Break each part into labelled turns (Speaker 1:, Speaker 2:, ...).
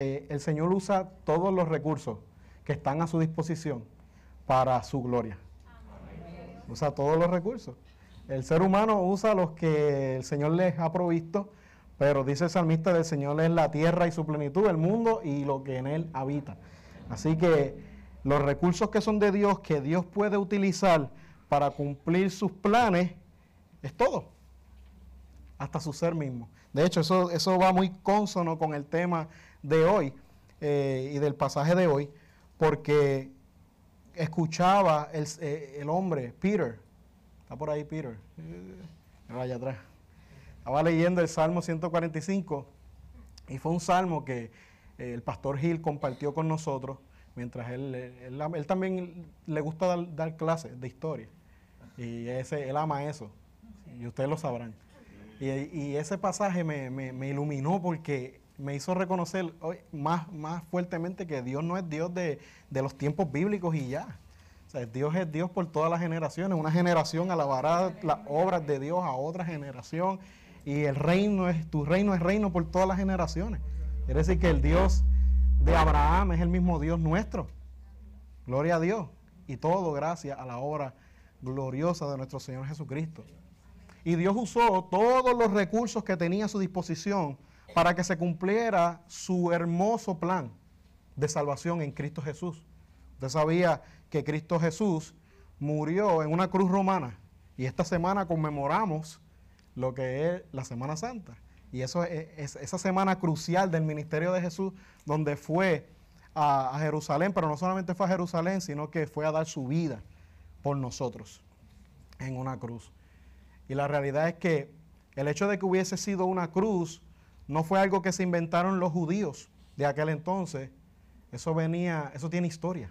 Speaker 1: El Señor usa todos los recursos que están a su disposición para su gloria. Usa todos los recursos. El ser humano usa los que el Señor les ha provisto, pero dice el salmista, del Señor es la tierra y su plenitud, el mundo y lo que en él habita. Así que los recursos que son de Dios, que Dios puede utilizar para cumplir sus planes, es todo, hasta su ser mismo. De hecho, eso va muy cónsono con el tema de hoy y del pasaje de hoy, porque escuchaba el hombre, Peter, está por ahí Peter, allá atrás, estaba leyendo el Salmo 145 y fue un salmo que el pastor Gil compartió con nosotros, mientras él también le gusta dar clases de historia, y él ama eso, y ustedes lo sabrán. Y ese pasaje me iluminó porque me hizo reconocer más fuertemente que Dios no es Dios de los tiempos bíblicos y ya. O sea, Dios es Dios por todas las generaciones. Una generación alabará las obras de Dios a otra generación. Y tu reino es reino por todas las generaciones. Quiere decir que el Dios de Abraham es el mismo Dios nuestro. Gloria a Dios. Y todo gracias a la obra gloriosa de nuestro Señor Jesucristo. Y Dios usó todos los recursos que tenía a su disposición para que se cumpliera su hermoso plan de salvación en Cristo Jesús. Usted sabía que Cristo Jesús murió en una cruz romana y esta semana conmemoramos lo que es la Semana Santa. Y eso es esa semana crucial del ministerio de Jesús, donde fue a Jerusalén, pero no solamente fue a Jerusalén, sino que fue a dar su vida por nosotros en una cruz. Y la realidad es que el hecho de que hubiese sido una cruz no fue algo que se inventaron los judíos de aquel entonces. Eso tiene historia.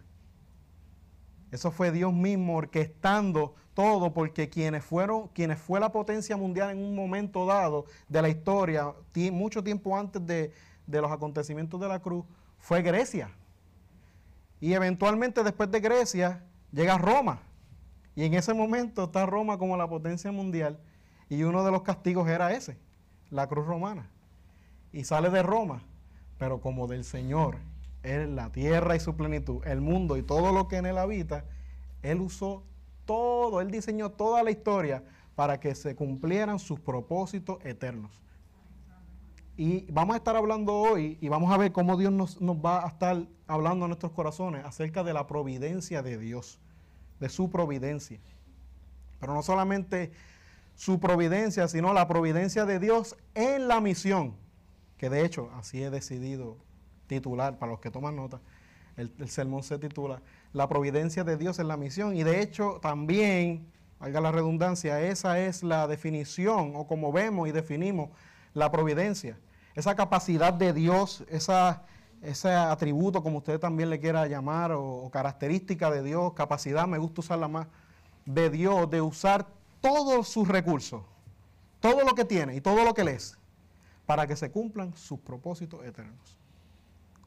Speaker 1: Eso fue Dios mismo orquestando todo, porque quienes fue la potencia mundial en un momento dado de la historia, mucho tiempo antes de los acontecimientos de la cruz, fue Grecia. Y eventualmente después de Grecia llega Roma. Y en ese momento está Roma como la potencia mundial y uno de los castigos era ese, la cruz romana. Y sale de Roma, pero como del Señor es la tierra y su plenitud, el mundo y todo lo que en él habita, él usó todo, él diseñó toda la historia para que se cumplieran sus propósitos eternos. Y vamos a estar hablando hoy y vamos a ver cómo Dios nos va a estar hablando a nuestros corazones acerca de la providencia de Dios, de su providencia. Pero no solamente su providencia, sino la providencia de Dios en la misión, que de hecho así he decidido titular, para los que toman nota, el sermón se titula La providencia de Dios en la misión, y de hecho también, valga la redundancia, esa es la definición, o como vemos y definimos la providencia, esa capacidad de Dios, ese atributo, como usted también le quiera llamar, o característica de Dios, capacidad, me gusta usarla más, de Dios, de usar todos sus recursos, todo lo que tiene y todo lo que Él es, para que se cumplan sus propósitos eternos.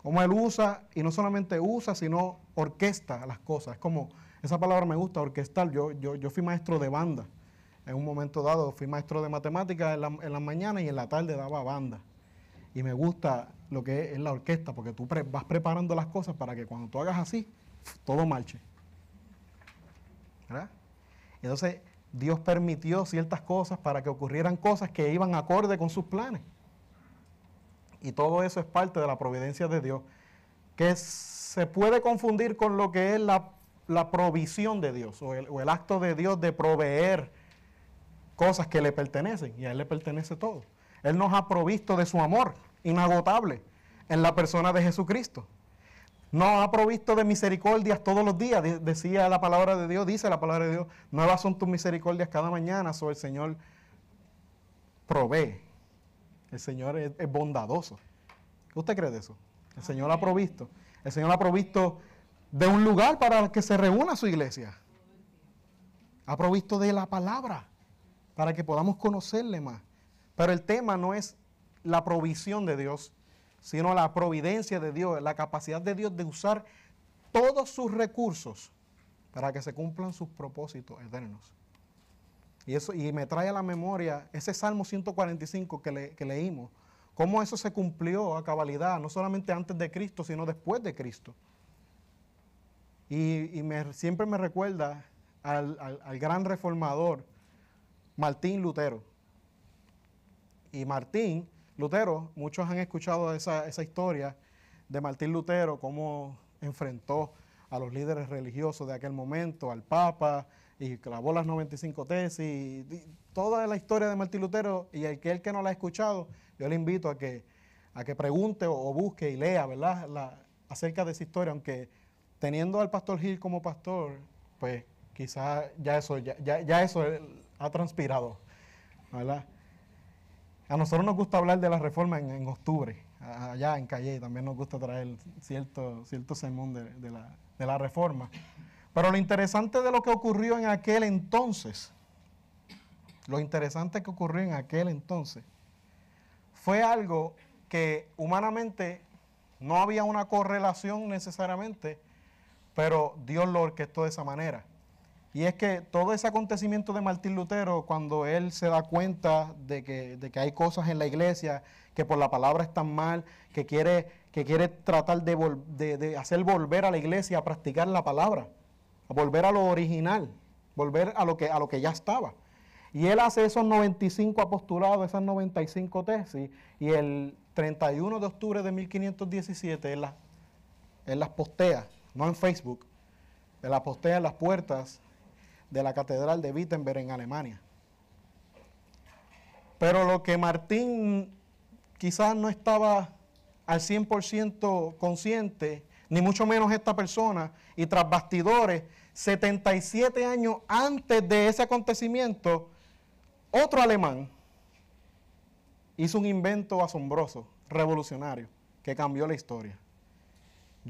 Speaker 1: Como Él usa, y no solamente usa, sino orquesta las cosas. Es como, esa palabra me gusta, orquestar. Yo fui maestro de banda. En un momento dado fui maestro de matemáticas en la mañana y en la tarde daba banda. Y me gusta lo que es la orquesta, porque tú vas preparando las cosas para que cuando tú hagas así, todo marche. ¿Verdad? Entonces, Dios permitió ciertas cosas para que ocurrieran cosas que iban acorde con sus planes. Y todo eso es parte de la providencia de Dios, que se puede confundir con lo que es la provisión de Dios, o el acto de Dios de proveer cosas que le pertenecen, y a Él le pertenece todo. Él nos ha provisto de su amor inagotable en la persona de Jesucristo. Nos ha provisto de misericordias todos los días, decía la palabra de Dios, dice la palabra de Dios, nuevas son tus misericordias cada mañana, el Señor provee. El Señor es bondadoso. ¿Qué usted cree de eso? El Señor ha provisto. El Señor ha provisto de un lugar para que se reúna su iglesia. Ha provisto de la palabra para que podamos conocerle más. Pero el tema no es la provisión de Dios, sino la providencia de Dios, la capacidad de Dios de usar todos sus recursos para que se cumplan sus propósitos eternos. Y me trae a la memoria ese Salmo 145 que leímos, cómo eso se cumplió a cabalidad, no solamente antes de Cristo, sino después de Cristo. Y siempre me recuerda al gran reformador Martín Lutero. Y Martín Lutero, muchos han escuchado esa historia de Martín Lutero, cómo enfrentó a los líderes religiosos de aquel momento, al Papa, y clavó las 95 tesis, y toda la historia de Martín Lutero. Y el que no la ha escuchado, yo le invito a que pregunte o busque y lea, ¿verdad?, acerca de esa historia, aunque teniendo al pastor Gil como pastor, pues quizás ya eso ha transpirado, ¿verdad? A nosotros nos gusta hablar de la reforma en octubre, allá en Calle, también nos gusta traer cierto sermón de la reforma. Pero lo interesante de lo que ocurrió en aquel entonces, fue algo que humanamente no había una correlación necesariamente, pero Dios lo orquestó de esa manera. Y es que todo ese acontecimiento de Martín Lutero, cuando él se da cuenta de que hay cosas en la iglesia que por la palabra están mal, que quiere tratar de hacer volver a la iglesia a practicar la palabra, a volver a lo original, volver a lo que ya estaba. Y él hace esos 95 apostolados, esas 95 tesis, y el 31 de octubre de 1517 él las postea, no en Facebook, él las postea en las puertas de la catedral de Wittenberg en Alemania. Pero lo que Martín quizás no estaba al 100% consciente, ni mucho menos esta persona, y tras bastidores, 77 años antes de ese acontecimiento, otro alemán hizo un invento asombroso, revolucionario, que cambió la historia.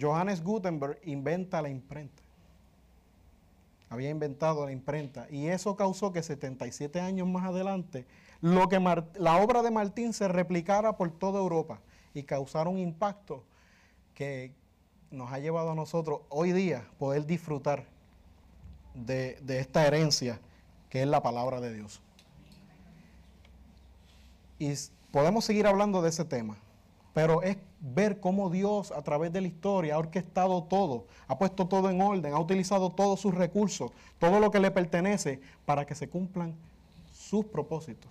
Speaker 1: Johannes Gutenberg inventa la imprenta. Había inventado la imprenta, y eso causó que 77 años más adelante la obra de Martín se replicara por toda Europa y causara un impacto que nos ha llevado a nosotros hoy día poder disfrutar de esta herencia que es la palabra de Dios. Y podemos seguir hablando de ese tema, pero es ver cómo Dios a través de la historia ha orquestado todo, ha puesto todo en orden, ha utilizado todos sus recursos, todo lo que le pertenece para que se cumplan sus propósitos.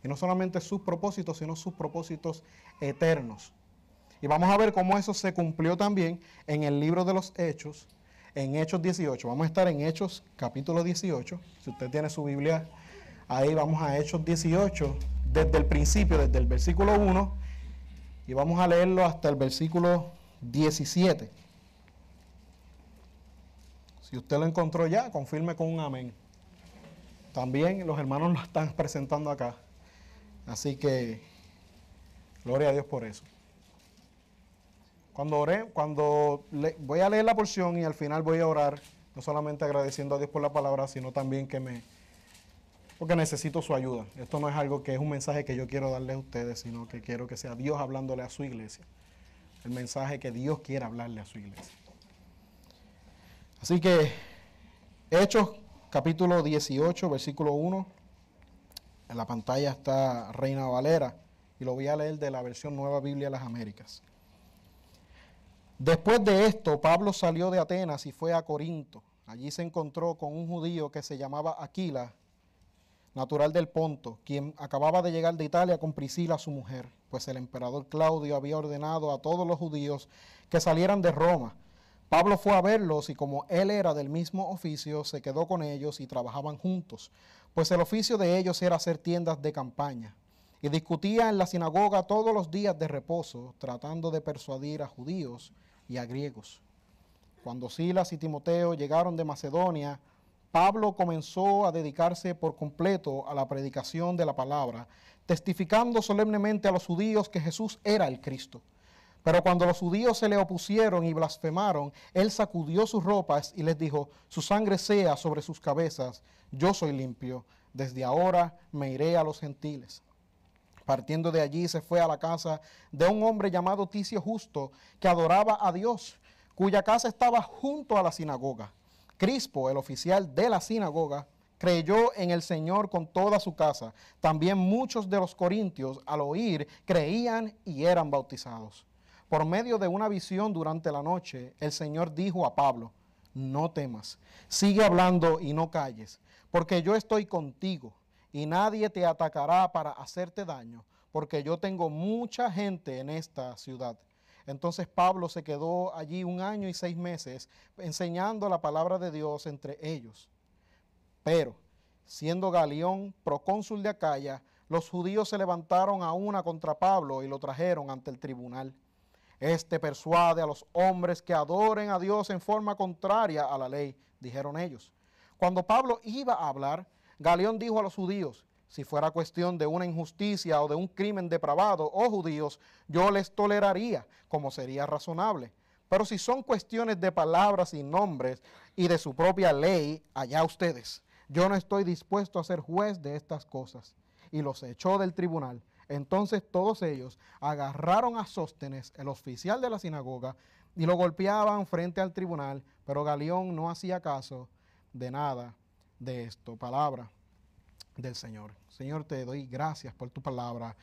Speaker 1: Y no solamente sus propósitos, sino sus propósitos eternos. Y vamos a ver cómo eso se cumplió también en el libro de los Hechos, en Hechos 18. Vamos a estar en Hechos capítulo 18. Si usted tiene su Biblia, ahí vamos a Hechos 18, desde el principio, desde el versículo 1, y vamos a leerlo hasta el versículo 17. Si usted lo encontró ya, confirme con un amén. También los hermanos lo están presentando acá. Así que, gloria a Dios por eso. Voy a leer la porción y al final voy a orar, no solamente agradeciendo a Dios por la palabra, sino también porque necesito su ayuda. Esto no es algo que es un mensaje que yo quiero darle a ustedes, sino que quiero que sea Dios hablándole a su iglesia. El mensaje que Dios quiere hablarle a su iglesia. Así que, Hechos capítulo 18, versículo 1. En la pantalla está Reina Valera y lo voy a leer de la versión Nueva Biblia de las Américas. Después de esto, Pablo salió de Atenas y fue a Corinto. Allí se encontró con un judío que se llamaba Aquila, natural del Ponto, quien acababa de llegar de Italia con Priscila, su mujer, pues el emperador Claudio había ordenado a todos los judíos que salieran de Roma. Pablo fue a verlos y como él era del mismo oficio, se quedó con ellos y trabajaban juntos, pues el oficio de ellos era hacer tiendas de campaña. Y discutía en la sinagoga todos los días de reposo, tratando de persuadir a judíos y a griegos. Cuando Silas y Timoteo llegaron de Macedonia, Pablo comenzó a dedicarse por completo a la predicación de la palabra, testificando solemnemente a los judíos que Jesús era el Cristo. Pero cuando los judíos se le opusieron y blasfemaron, él sacudió sus ropas y les dijo: su sangre sea sobre sus cabezas, yo soy limpio, desde ahora me iré a los gentiles. Partiendo de allí se fue a la casa de un hombre llamado Ticio Justo, que adoraba a Dios, cuya casa estaba junto a la sinagoga. Crispo, el oficial de la sinagoga, creyó en el Señor con toda su casa. También muchos de los corintios, al oír, creían y eran bautizados. Por medio de una visión durante la noche, el Señor dijo a Pablo: no temas, sigue hablando y no calles, porque yo estoy contigo y nadie te atacará para hacerte daño, porque yo tengo mucha gente en esta ciudad. Entonces Pablo se quedó allí 1 año y 6 meses enseñando la palabra de Dios entre ellos. Pero, siendo Galión procónsul de Acaya, los judíos se levantaron a una contra Pablo y lo trajeron ante el tribunal. Este persuade a los hombres que adoren a Dios en forma contraria a la ley, dijeron ellos. Cuando Pablo iba a hablar, Galión dijo a los judíos: si fuera cuestión de una injusticia o de un crimen depravado, oh judíos, yo les toleraría, como sería razonable. Pero si son cuestiones de palabras y nombres y de su propia ley, allá ustedes. Yo no estoy dispuesto a ser juez de estas cosas. Y los echó del tribunal. Entonces todos ellos agarraron a Sóstenes, el oficial de la sinagoga, y lo golpeaban frente al tribunal, pero Galión no hacía caso de nada de esto. Palabra del Señor. Señor, te doy gracias por tu palabra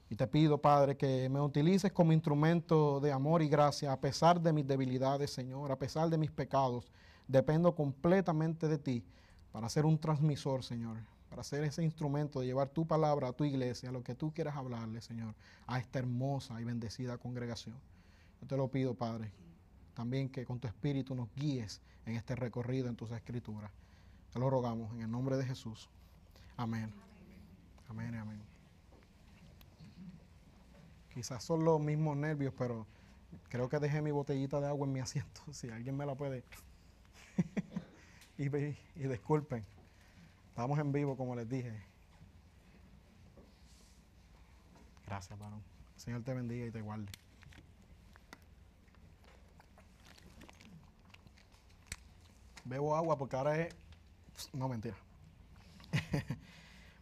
Speaker 1: y te pido, Padre, que me utilices como instrumento de amor y gracia a pesar de mis debilidades, Señor, a pesar de mis pecados. Dependo completamente de ti para ser un transmisor, Señor, para ser ese instrumento de llevar tu palabra a tu iglesia, a lo que tú quieras hablarle, Señor, a esta hermosa y bendecida congregación. Yo te lo pido, Padre, también que con tu Espíritu nos guíes en este recorrido en tus Escrituras. Te lo rogamos en el nombre de Jesús. Amén. Amén, amén. Quizás son los mismos nervios, pero creo que dejé mi botellita de agua en mi asiento. Si alguien me la puede. y disculpen. Estamos en vivo, como les dije. Gracias, varón. El Señor te bendiga y te guarde. Bebo agua porque ahora es... No, mentira.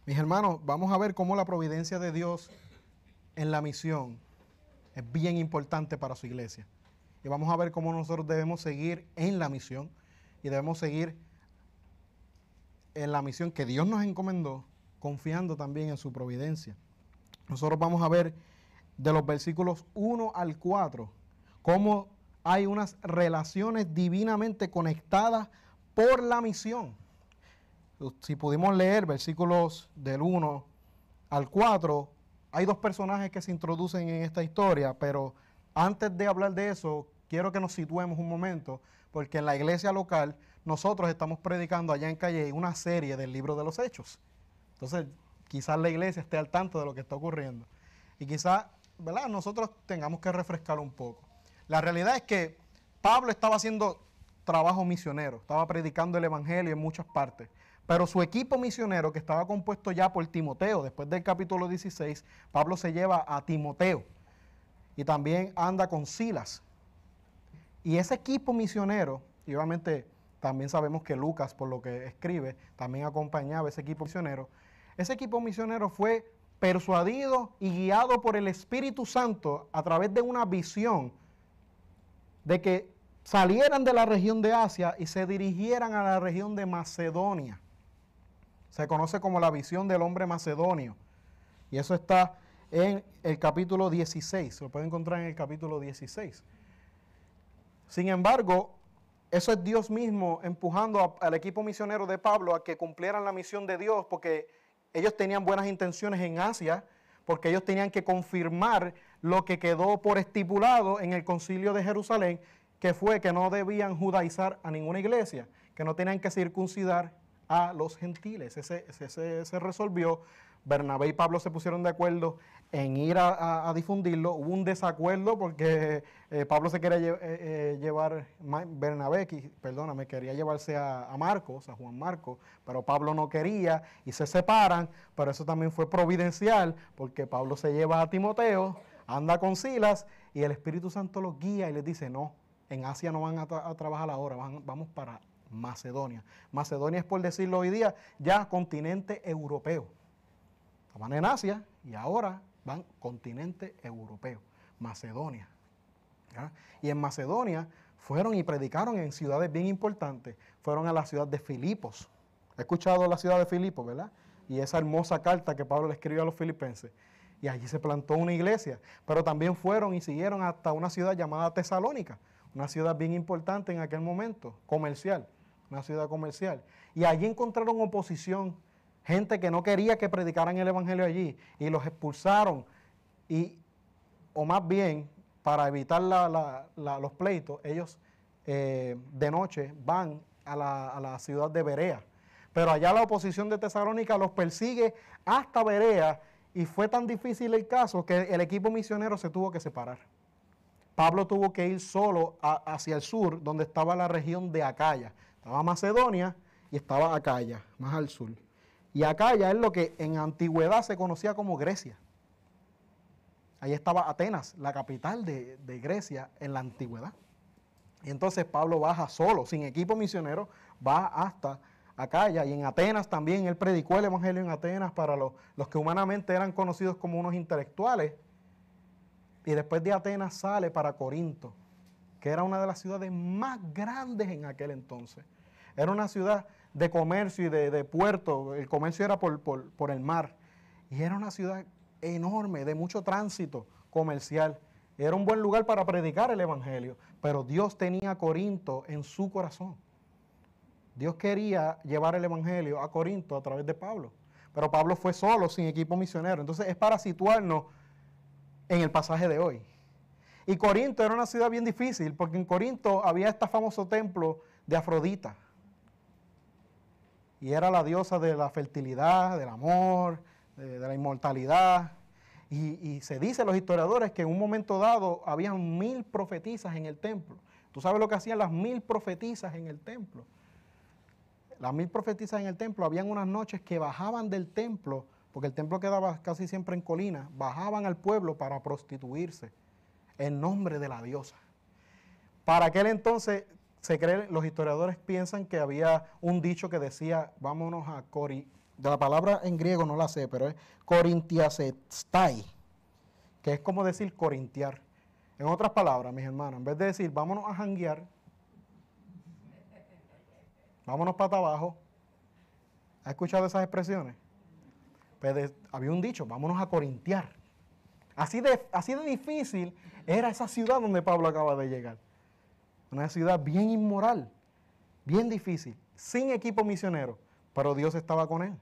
Speaker 1: Mis hermanos, vamos a ver cómo la providencia de Dios en la misión es bien importante para su iglesia. Y vamos a ver cómo nosotros debemos seguir en la misión y debemos seguir en la misión que Dios nos encomendó, confiando también en su providencia. Nosotros vamos a ver de los versículos 1 al 4 cómo hay unas relaciones divinamente conectadas por la misión. Si pudimos leer versículos del 1 al 4, hay 2 personajes que se introducen en esta historia, pero antes de hablar de eso, quiero que nos situemos un momento, porque en la iglesia local nosotros estamos predicando allá en Calle una serie del libro de los Hechos. Entonces, quizás la iglesia esté al tanto de lo que está ocurriendo. Y quizás, ¿verdad?, nosotros tengamos que refrescar un poco. La realidad es que Pablo estaba haciendo trabajo misionero, estaba predicando el evangelio en muchas partes. Pero su equipo misionero, que estaba compuesto ya por Timoteo, después del capítulo 16, Pablo se lleva a Timoteo y también anda con Silas. Y ese equipo misionero, y obviamente también sabemos que Lucas, por lo que escribe, también acompañaba ese equipo misionero. Ese equipo misionero fue persuadido y guiado por el Espíritu Santo a través de una visión de que salieran de la región de Asia y se dirigieran a la región de Macedonia. Se conoce como la visión del hombre macedonio. Y eso está en el capítulo 16. Se lo puede encontrar en el capítulo 16. Sin embargo, eso es Dios mismo empujando al equipo misionero de Pablo a que cumplieran la misión de Dios, porque ellos tenían buenas intenciones en Asia, porque ellos tenían que confirmar lo que quedó por estipulado en el concilio de Jerusalén, que fue que no debían judaizar a ninguna iglesia, que no tenían que circuncidar a los gentiles. Se resolvió. Bernabé y Pablo se pusieron de acuerdo en ir a difundirlo. Hubo un desacuerdo porque Pablo se quería llevar, quería llevarse a Marcos, a Juan Marcos, pero Pablo no quería y se separan, pero eso también fue providencial porque Pablo se lleva a Timoteo, anda con Silas y el Espíritu Santo los guía y les dice: no, en Asia no van a trabajar ahora, vamos para Macedonia. Macedonia es, por decirlo hoy día, ya continente europeo. Estaban en Asia y ahora van continente europeo, Macedonia. ¿Ya? Y en Macedonia fueron y predicaron en ciudades bien importantes. Fueron a la ciudad de Filipos, He escuchado la ciudad de Filipos, ¿verdad? Y esa hermosa carta que Pablo le escribió a los filipenses. Y allí se plantó una iglesia. Pero también fueron y siguieron hasta una ciudad llamada Tesalónica, una ciudad bien importante en aquel momento, comercial, una ciudad comercial. Y allí encontraron oposición, gente que no quería que predicaran el evangelio allí, y los expulsaron. O más bien, para evitar los pleitos, ellos de noche van a la ciudad de Berea. Pero allá la oposición de Tesalónica los persigue hasta Berea, y fue tan difícil el caso que el equipo misionero se tuvo que separar. Pablo tuvo que ir solo hacia el sur, donde estaba la región de Acaya. Estaba Macedonia y estaba Acaya, más al sur. Y Acaya es lo que en antigüedad se conocía como Grecia. Ahí estaba Atenas, la capital de Grecia en la antigüedad. Y entonces Pablo baja solo, sin equipo misionero, va hasta Acaya. Y en Atenas también él predicó el evangelio en Atenas para los que humanamente eran conocidos como unos intelectuales. Y después de Atenas sale para Corinto, que era una de las ciudades más grandes en aquel entonces. Era una ciudad de comercio y de puerto. El comercio era por el mar. Y era una ciudad enorme, de mucho tránsito comercial. Era un buen lugar para predicar el evangelio, pero Dios tenía a Corinto en su corazón. Dios quería llevar el evangelio a Corinto a través de Pablo, pero Pablo fue solo, sin equipo misionero. Entonces es para situarnos en el pasaje de hoy. Y Corinto era una ciudad bien difícil, porque en Corinto había este famoso templo de Afrodita, y era la diosa de la fertilidad, del amor, de la inmortalidad. Y se dice los historiadores que en un momento dado habían 1000 profetisas en el templo. ¿Tú sabes lo que hacían las 1000 profetisas en el templo? Las 1000 profetisas en el templo, habían unas noches que bajaban del templo, porque el templo quedaba casi siempre en colina, bajaban al pueblo para prostituirse en nombre de la diosa. Para aquel entonces, los historiadores piensan que había un dicho que decía, vámonos a de la palabra en griego no la sé, pero es Corintiasestai, que es como decir corintiar. En otras palabras, mis hermanos, en vez de decir vámonos a janguear, vámonos para abajo, ¿has escuchado esas expresiones? Pues había un dicho, vámonos a corintiar. Así de difícil era esa ciudad donde Pablo acaba de llegar. Una ciudad bien inmoral, bien difícil, sin equipo misionero. Pero Dios estaba con él.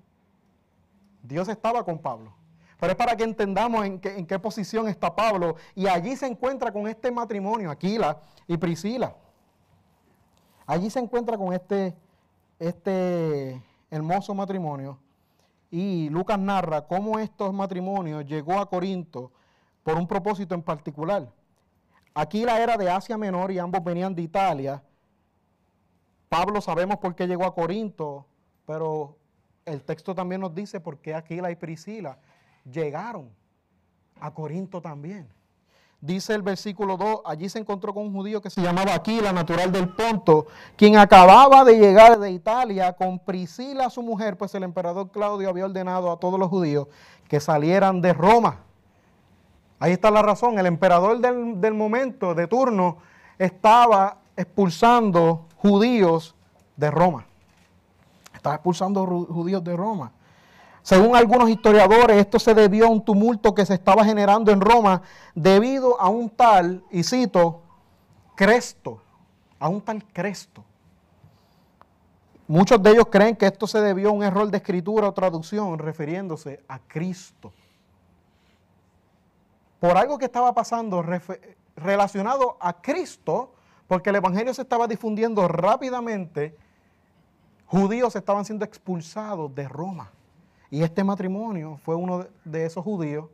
Speaker 1: Dios estaba con Pablo. Pero es para que entendamos en qué posición está Pablo. Y allí se encuentra con este matrimonio, Aquila y Priscila. Allí se encuentra con este hermoso matrimonio. Y Lucas narra cómo estos matrimonios llegó a Corinto por un propósito en particular. Aquila era de Asia Menor y ambos venían de Italia. Pablo sabemos por qué llegó a Corinto, pero el texto también nos dice por qué Aquila y Priscila llegaron a Corinto también. Dice el versículo 2, allí se encontró con un judío que se llamaba Aquila, natural del Ponto, quien acababa de llegar de Italia con Priscila, su mujer, pues el emperador Claudio había ordenado a todos los judíos que salieran de Roma. Ahí está la razón, el emperador del momento, de turno, estaba expulsando judíos de Roma. Estaba expulsando judíos de Roma. Según algunos historiadores, esto se debió a un tumulto que se estaba generando en Roma debido a un tal, y cito, Cresto, a un tal Cresto. Muchos de ellos creen que esto se debió a un error de escritura o traducción refiriéndose a Cristo. Por algo que estaba pasando relacionado a Cristo, porque el evangelio se estaba difundiendo rápidamente, judíos estaban siendo expulsados de Roma. Y este matrimonio fue uno de esos judíos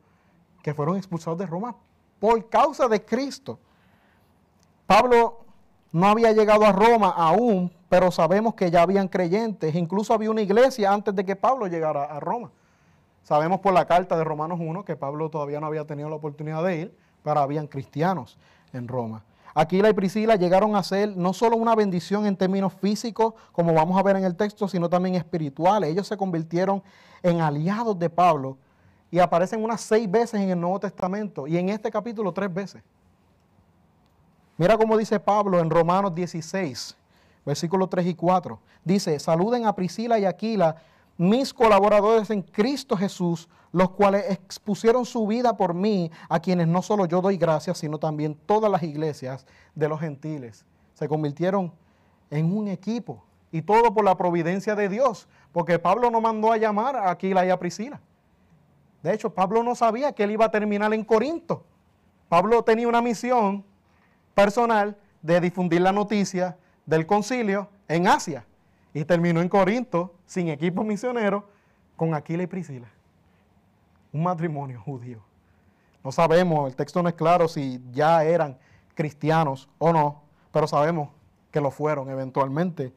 Speaker 1: que fueron expulsados de Roma por causa de Cristo. Pablo no había llegado a Roma aún, pero sabemos que ya habían creyentes. Incluso había una iglesia antes de que Pablo llegara a Roma. Sabemos por la carta de Romanos 1 que Pablo todavía no había tenido la oportunidad de ir, pero habían cristianos en Roma. Aquila y Priscila llegaron a ser no solo una bendición en términos físicos, como vamos a ver en el texto, sino también espirituales. Ellos se convirtieron en aliados de Pablo y aparecen unas 6 veces en el Nuevo Testamento y en este capítulo 3 veces. Mira cómo dice Pablo en Romanos 16, versículos 3 y 4. Dice, saluden a Priscila y Aquila, mis colaboradores en Cristo Jesús, los cuales expusieron su vida por mí, a quienes no solo yo doy gracias, sino también todas las iglesias de los gentiles. Se convirtieron en un equipo, y todo por la providencia de Dios, porque Pablo no mandó a llamar a Aquila y a Priscila. De hecho, Pablo no sabía que él iba a terminar en Corinto. Pablo tenía una misión personal de difundir la noticia del concilio en Asia, y terminó en Corinto, sin equipo misionero, con Aquila y Priscila. Un matrimonio judío. No sabemos, el texto no es claro si ya eran cristianos o no, pero sabemos que lo fueron eventualmente.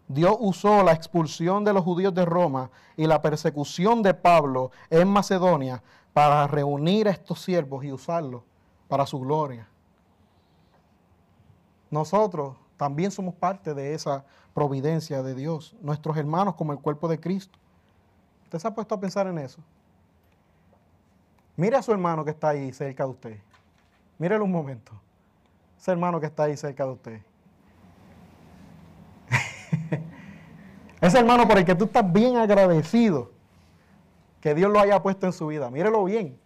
Speaker 1: Dios usó la expulsión de los judíos de Roma y la persecución de Pablo en Macedonia para reunir a estos siervos y usarlos para su gloria. Nosotros también somos parte de esa providencia de Dios, nuestros hermanos como el cuerpo de Cristo. ¿Usted se ha puesto a pensar en eso? Mire a su hermano que está ahí cerca de usted. Mírelo un momento. Ese hermano que está ahí cerca de usted. Ese hermano por el que tú estás bien agradecido que Dios lo haya puesto en su vida. Mírelo bien.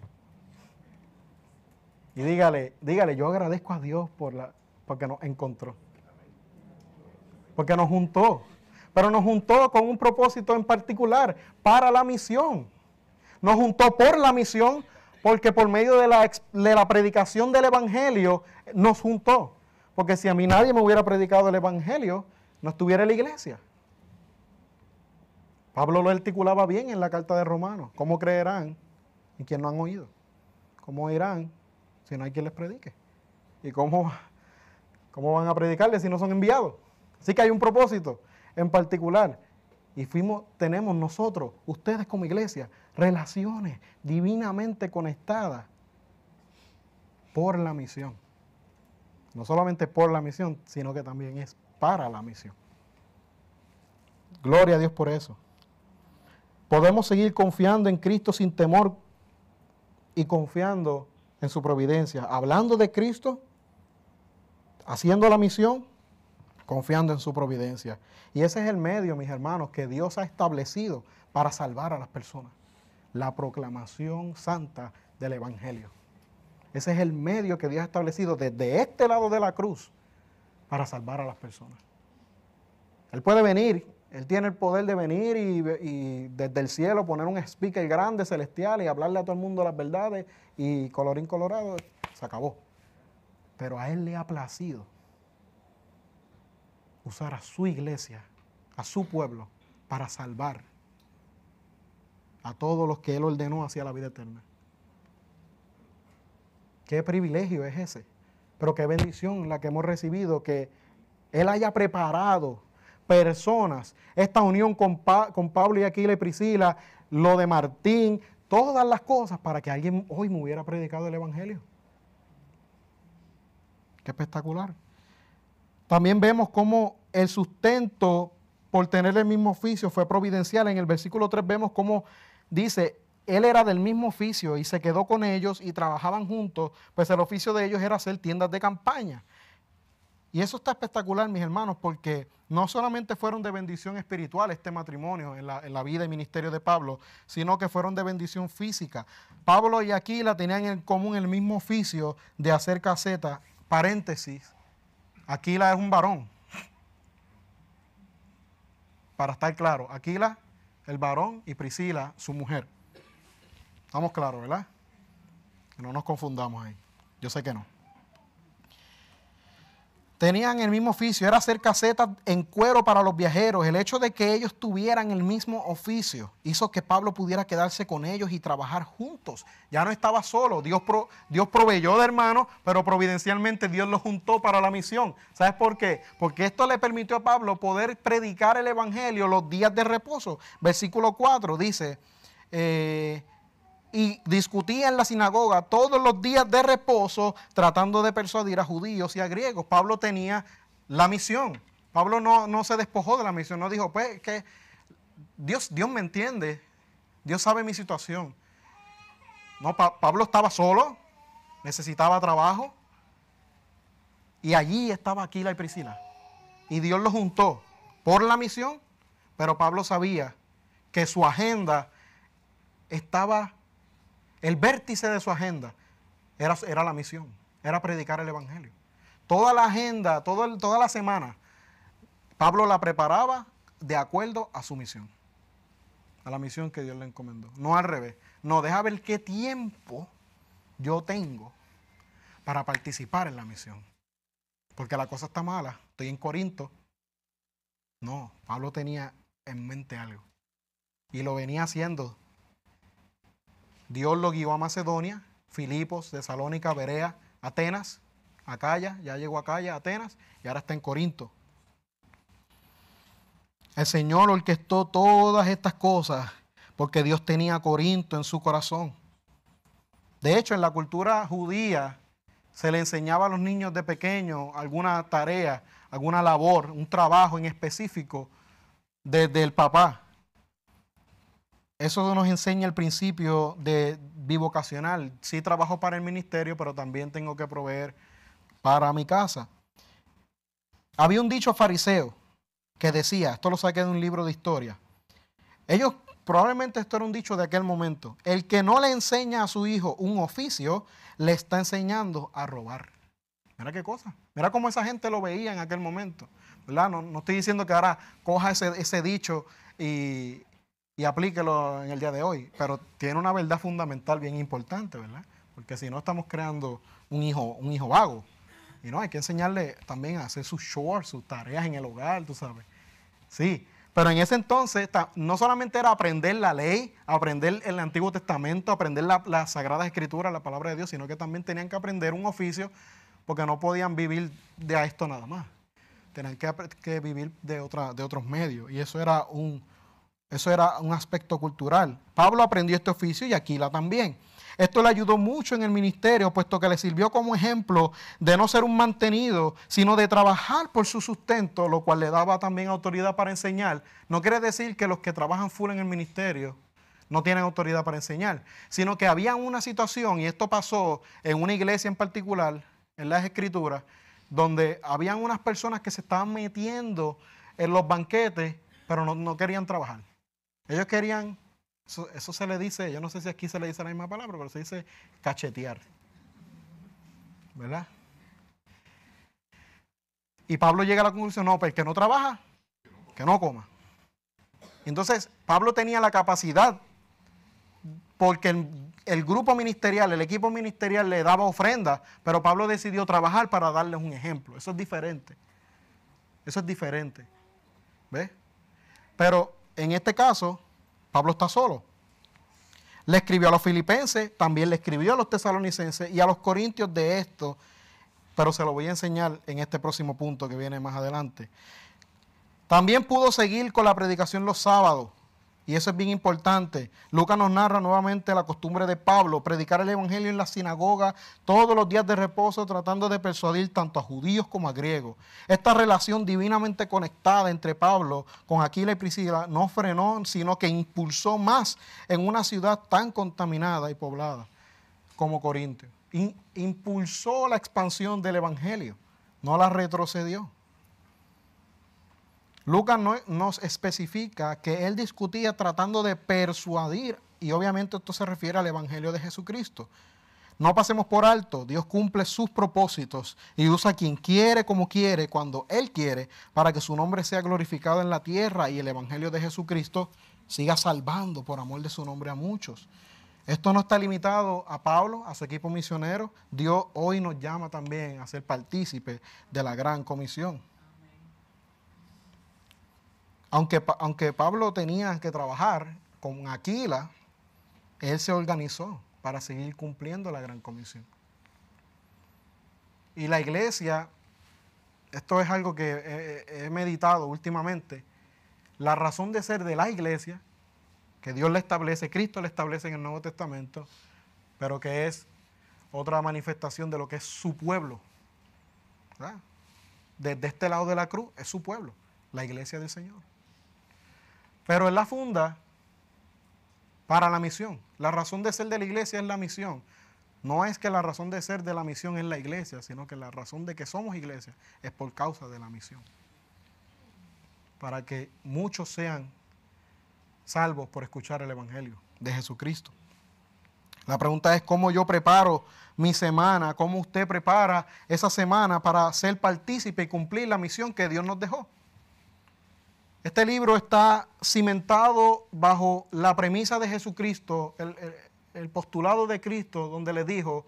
Speaker 1: Y dígale, yo agradezco a Dios porque nos encontró. Porque nos juntó. Pero nos juntó con un propósito en particular, para la misión. Nos juntó por la misión, porque por medio de la predicación del Evangelio nos juntó. Porque si a mí nadie me hubiera predicado el Evangelio, no estuviera en la iglesia. Pablo lo articulaba bien en la carta de Romanos. ¿Cómo creerán en quien no han oído? ¿Cómo oirán si no hay quien les predique? ¿Y cómo van a predicarles si no son enviados? Así que hay un propósito en particular. Y tenemos nosotros, ustedes como iglesia, relaciones divinamente conectadas por la misión. No solamente por la misión, sino que también es para la misión. Gloria a Dios por eso. Podemos seguir confiando en Cristo sin temor y confiando en su providencia. Hablando de Cristo, haciendo la misión, confiando en su providencia. Y ese es el medio, mis hermanos, que Dios ha establecido para salvar a las personas. La proclamación santa del Evangelio. Ese es el medio que Dios ha establecido desde este lado de la cruz para salvar a las personas. Él puede venir, Él tiene el poder de venir y desde el cielo poner un speaker grande, celestial, y hablarle a todo el mundo las verdades, y colorín colorado, se acabó. Pero a Él le ha placido usar a su iglesia, a su pueblo, para salvar a todos los que Él ordenó hacia la vida eterna. Qué privilegio es ese, pero qué bendición la que hemos recibido, que Él haya preparado personas, esta unión con Pablo y Aquila y Priscila, lo de Martín, todas las cosas para que alguien hoy me hubiera predicado el Evangelio. Qué espectacular. También vemos cómo el sustento por tener el mismo oficio fue providencial. En el versículo 3 vemos cómo dice, él era del mismo oficio y se quedó con ellos y trabajaban juntos, pues el oficio de ellos era hacer tiendas de campaña. Y eso está espectacular, mis hermanos, porque no solamente fueron de bendición espiritual este matrimonio en la vida y ministerio de Pablo, sino que fueron de bendición física. Pablo y Aquila tenían en común el mismo oficio de hacer casetas. Paréntesis, Aquila es un varón. Para estar claro, Aquila, el varón, y Priscila, su mujer. Estamos claros, ¿verdad? Que no nos confundamos ahí. Yo sé que no. Tenían el mismo oficio, era hacer casetas en cuero para los viajeros. El hecho de que ellos tuvieran el mismo oficio hizo que Pablo pudiera quedarse con ellos y trabajar juntos. Ya no estaba solo, Dios proveyó de hermanos, pero providencialmente Dios los juntó para la misión. ¿Sabes por qué? Porque esto le permitió a Pablo poder predicar el Evangelio los días de reposo. Versículo 4 dice, y discutía en la sinagoga todos los días de reposo, tratando de persuadir a judíos y a griegos. Pablo tenía la misión. Pablo no se despojó de la misión, no dijo, pues, que Dios me entiende, Dios sabe mi situación. No, Pablo estaba solo, necesitaba trabajo, Y allí estaba Aquila y Priscila. Y Dios los juntó por la misión, pero Pablo sabía que su agenda estaba, el vértice de su agenda era la misión, era predicar el evangelio. Toda la agenda, toda la semana, Pablo la preparaba de acuerdo a su misión, a la misión que Dios le encomendó. No al revés. No, deja ver qué tiempo yo tengo para participar en la misión. Porque la cosa está mala. Estoy en Corinto. No, Pablo tenía en mente algo. Y lo venía haciendo. Dios lo guió a Macedonia, Filipos, Tesalónica, Berea, Atenas, Acaya, ya llegó a Acaya, Atenas, y ahora está en Corinto. El Señor orquestó todas estas cosas porque Dios tenía a Corinto en su corazón. De hecho, en la cultura judía se le enseñaba a los niños de pequeños alguna tarea, alguna labor, un trabajo en específico desde el papá. Eso nos enseña el principio de bivocacional. Sí trabajo para el ministerio, pero también tengo que proveer para mi casa. Había un dicho fariseo que decía, esto lo saqué de un libro de historia. Probablemente esto era un dicho de aquel momento. El que no le enseña a su hijo un oficio, le está enseñando a robar. Mira qué cosa. Mira cómo esa gente lo veía en aquel momento. ¿Verdad? No estoy diciendo que ahora coja ese dicho y aplíquelo en el día de hoy, pero tiene una verdad fundamental bien importante, ¿verdad? Porque si no estamos creando un hijo vago. Y no, hay que enseñarle también a hacer sus chores, sus tareas en el hogar, tú sabes. Sí, pero en ese entonces no solamente era aprender la ley, aprender el Antiguo Testamento, aprender las Sagradas Escrituras, la palabra de Dios, sino que también tenían que aprender un oficio porque no podían vivir de esto nada más. Tenían que vivir de otros medios y eso era un aspecto cultural. Pablo aprendió este oficio y Aquila también. Esto le ayudó mucho en el ministerio, puesto que le sirvió como ejemplo de no ser un mantenido, sino de trabajar por su sustento, lo cual le daba también autoridad para enseñar. No quiere decir que los que trabajan full en el ministerio no tienen autoridad para enseñar, sino que había una situación, y esto pasó en una iglesia en particular, en las Escrituras, donde habían unas personas que se estaban metiendo en los banquetes, pero no querían trabajar. Ellos querían, eso se le dice, yo no sé si aquí se le dice la misma palabra, pero se dice cachetear. ¿Verdad? Y Pablo llega a la conclusión, no, pues el que no trabaja, que no coma. Entonces, Pablo tenía la capacidad, porque el grupo ministerial, el equipo ministerial le daba ofrenda, pero Pablo decidió trabajar para darles un ejemplo. Eso es diferente. Eso es diferente. ¿Ves? Pero en este caso, Pablo está solo. Le escribió a los filipenses, también le escribió a los tesalonicenses y a los corintios de esto, pero se lo voy a enseñar en este próximo punto que viene más adelante. También pudo seguir con la predicación los sábados, y eso es bien importante. Lucas nos narra nuevamente la costumbre de Pablo, predicar el evangelio en la sinagoga todos los días de reposo, tratando de persuadir tanto a judíos como a griegos. Esta relación divinamente conectada entre Pablo con Aquila y Priscila no frenó, sino que impulsó más en una ciudad tan contaminada y poblada como Corinto. Impulsó la expansión del evangelio, no la retrocedió. Lucas nos especifica que él discutía tratando de persuadir, y obviamente esto se refiere al Evangelio de Jesucristo. No pasemos por alto, Dios cumple sus propósitos y usa a quien quiere, como quiere, cuando Él quiere, para que su nombre sea glorificado en la tierra y el Evangelio de Jesucristo siga salvando por amor de su nombre a muchos. Esto no está limitado a Pablo, a su equipo misionero. Dios hoy nos llama también a ser partícipes de la gran comisión. Aunque Pablo tenía que trabajar con Aquila, él se organizó para seguir cumpliendo la gran comisión. Y la iglesia, esto es algo que he meditado últimamente, la razón de ser de la iglesia, que Dios le establece, Cristo le establece en el Nuevo Testamento, pero que es otra manifestación de lo que es su pueblo. ¿Verdad? Desde este lado de la cruz es su pueblo, la iglesia del Señor. Pero Él la funda para la misión. La razón de ser de la iglesia es la misión. No es que la razón de ser de la misión es la iglesia, sino que la razón de que somos iglesia es por causa de la misión. Para que muchos sean salvos por escuchar el evangelio de Jesucristo. La pregunta es cómo yo preparo mi semana, cómo usted prepara esa semana para ser partícipe y cumplir la misión que Dios nos dejó. Este libro está cimentado bajo la premisa de Jesucristo, el postulado de Cristo, donde le dijo,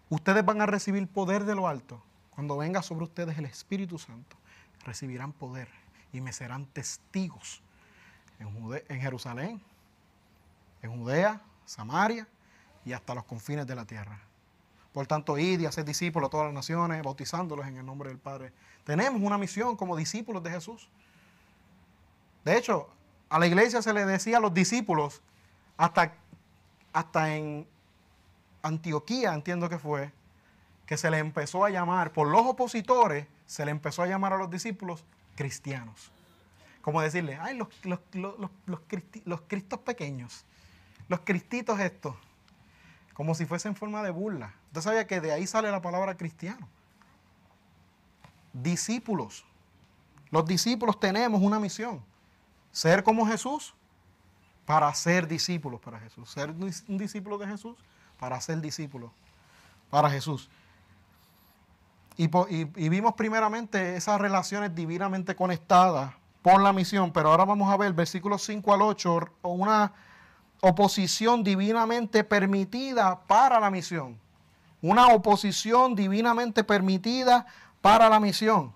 Speaker 1: ustedes van a recibir poder de lo alto. Cuando venga sobre ustedes el Espíritu Santo, recibirán poder y me serán testigos en Jerusalén, en Judea, Samaria y hasta los confines de la tierra. Por tanto, id y haced discípulos a todas las naciones, bautizándolos en el nombre del Padre. Tenemos una misión como discípulos de Jesús. De hecho, a la iglesia se le decía a los discípulos, hasta en Antioquía, entiendo que fue, que se le empezó a llamar, por los opositores, se le empezó a llamar a los discípulos cristianos. Como decirle, ay, los cristos pequeños, los cristitos estos, como si fuese en forma de burla. Usted sabía que de ahí sale la palabra cristiano. Discípulos. Los discípulos tenemos una misión. Ser como Jesús para ser discípulos para Jesús. Ser un discípulo de Jesús para ser discípulos para Jesús. Y vimos primeramente esas relaciones divinamente conectadas por la misión, pero ahora vamos a ver versículos 5 al 8, una oposición divinamente permitida para la misión. Una oposición divinamente permitida para la misión.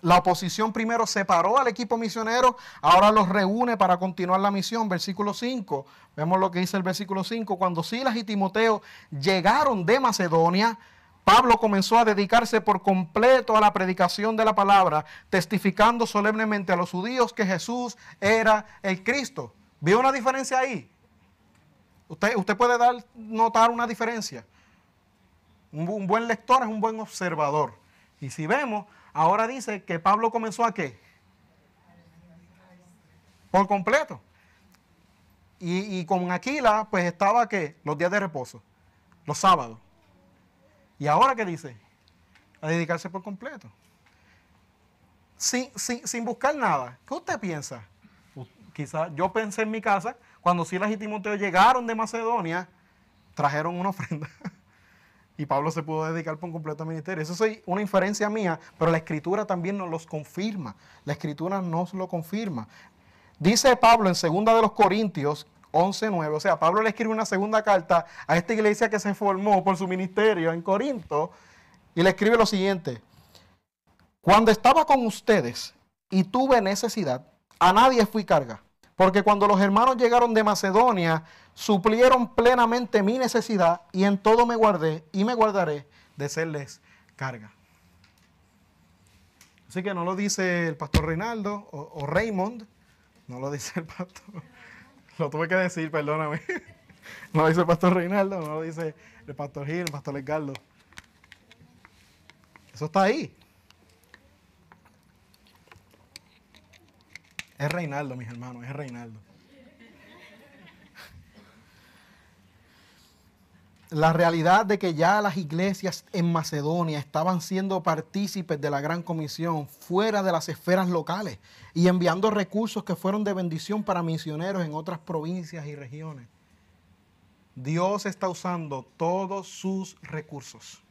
Speaker 1: La oposición primero separó al equipo misionero, ahora los reúne para continuar la misión. Versículo 5, vemos lo que dice el versículo 5. Cuando Silas y Timoteo llegaron de Macedonia, Pablo comenzó a dedicarse por completo a la predicación de la palabra, testificando solemnemente a los judíos que Jesús era el Cristo. ¿Vio una diferencia ahí? Usted puede notar una diferencia. Un buen lector es un buen observador. Y si vemos, ahora dice que Pablo comenzó ¿a qué? Por completo. Y con Aquila, pues estaba ¿qué? Los días de reposo, los sábados. ¿Y ahora qué dice? A dedicarse por completo. Sin buscar nada. ¿Qué usted piensa? Quizás yo pensé en mi casa, cuando Silas y Timoteo llegaron de Macedonia, trajeron una ofrenda. Y Pablo se pudo dedicar por completo al ministerio. Eso es una inferencia mía, pero la Escritura también nos los confirma. La Escritura nos lo confirma. Dice Pablo en 2 de los Corintios 11:9, o sea, Pablo le escribe una segunda carta a esta iglesia que se formó por su ministerio en Corinto, y le escribe lo siguiente: cuando estaba con ustedes y tuve necesidad, a nadie fui carga, porque cuando los hermanos llegaron de Macedonia, suplieron plenamente mi necesidad, y en todo me guardé y me guardaré de serles carga. Así que no lo dice el pastor Reinaldo o Raymond, no lo dice el pastor, lo tuve que decir, perdóname. No lo dice el pastor Reinaldo, no lo dice el pastor Gil, el pastor Edgardo. Eso está ahí. Es Reinaldo, mis hermanos, es Reinaldo. La realidad de que ya las iglesias en Macedonia estaban siendo partícipes de la gran comisión fuera de las esferas locales y enviando recursos que fueron de bendición para misioneros en otras provincias y regiones. Dios está usando todos sus recursos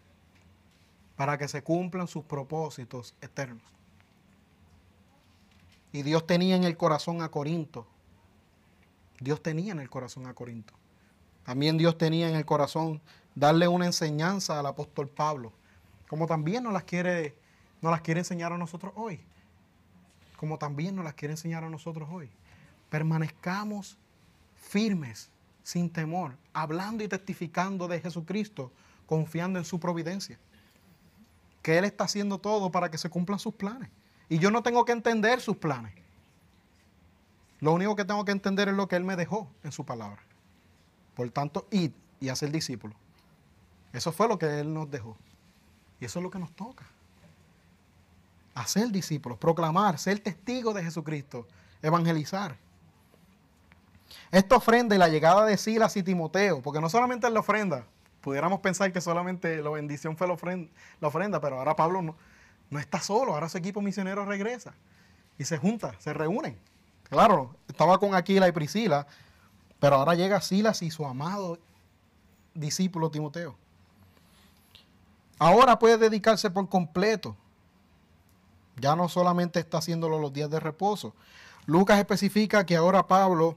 Speaker 1: para que se cumplan sus propósitos eternos. Y Dios tenía en el corazón a Corinto. Dios tenía en el corazón a Corinto. También Dios tenía en el corazón darle una enseñanza al apóstol Pablo, como también nos las quiere enseñar a nosotros hoy. Como también nos las quiere enseñar a nosotros hoy. Permanezcamos firmes, sin temor, hablando y testificando de Jesucristo, confiando en su providencia. Que Él está haciendo todo para que se cumplan sus planes. Y yo no tengo que entender sus planes. Lo único que tengo que entender es lo que Él me dejó en su palabra. Por tanto, id y hacer discípulos. Eso fue lo que Él nos dejó. Y eso es lo que nos toca. Hacer discípulos, proclamar, ser testigos de Jesucristo, evangelizar. Esta ofrenda y la llegada de Silas y Timoteo, porque no solamente es la ofrenda, pudiéramos pensar que solamente la bendición fue la ofrenda, pero ahora Pablo no está solo, ahora su equipo misionero regresa y se junta, se reúnen. Claro, estaba con Aquila y Priscila, pero ahora llega Silas y su amado discípulo Timoteo. Ahora puede dedicarse por completo. Ya no solamente está haciéndolo los días de reposo. Lucas especifica que ahora Pablo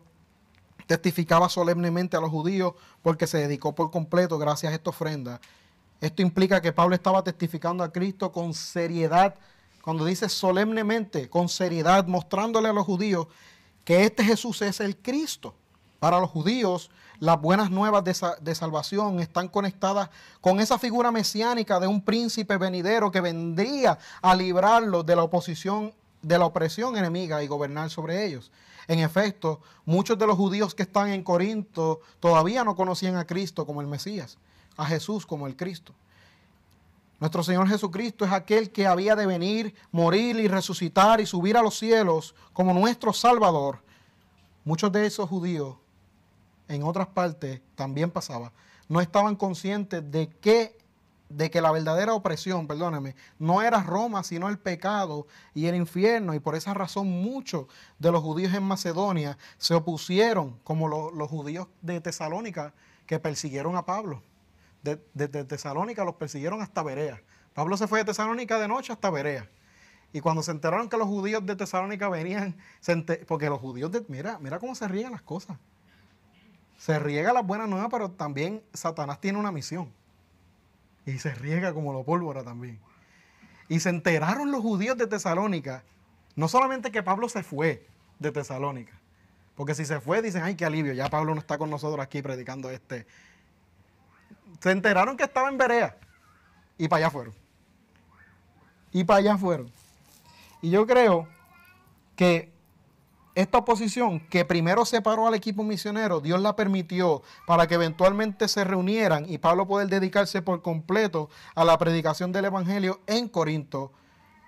Speaker 1: testificaba solemnemente a los judíos porque se dedicó por completo gracias a esta ofrenda. Esto implica que Pablo estaba testificando a Cristo con seriedad. Cuando dice solemnemente, con seriedad, mostrándole a los judíos que este Jesús es el Cristo. Para los judíos, las buenas nuevas de salvación están conectadas con esa figura mesiánica de un príncipe venidero que vendría a librarlos de la oposición, de la opresión enemiga y gobernar sobre ellos. En efecto, muchos de los judíos que están en Corinto todavía no conocían a Cristo como el Mesías, a Jesús como el Cristo. Nuestro Señor Jesucristo es aquel que había de venir, morir y resucitar y subir a los cielos como nuestro Salvador. Muchos de esos judíos, en otras partes también pasaba, no estaban conscientes de que la verdadera opresión, perdónenme, no era Roma, sino el pecado y el infierno. Y por esa razón muchos de los judíos en Macedonia se opusieron, como los judíos de Tesalónica que persiguieron a Pablo. De Tesalónica los persiguieron hasta Berea. Pablo se fue de Tesalónica de noche hasta Berea. Y cuando se enteraron que los judíos de Tesalónica venían, porque los judíos, mira cómo se riegan las cosas. Se riega las buenas nuevas, pero también Satanás tiene una misión. Y se riega como la pólvora también. Y se enteraron los judíos de Tesalónica, no solamente que Pablo se fue de Tesalónica, porque si se fue dicen, ay, qué alivio, ya Pablo no está con nosotros aquí predicando Se enteraron que estaba en Berea y para allá fueron. Y yo creo que esta oposición que primero separó al equipo misionero, Dios la permitió para que eventualmente se reunieran y Pablo poder dedicarse por completo a la predicación del evangelio en Corinto.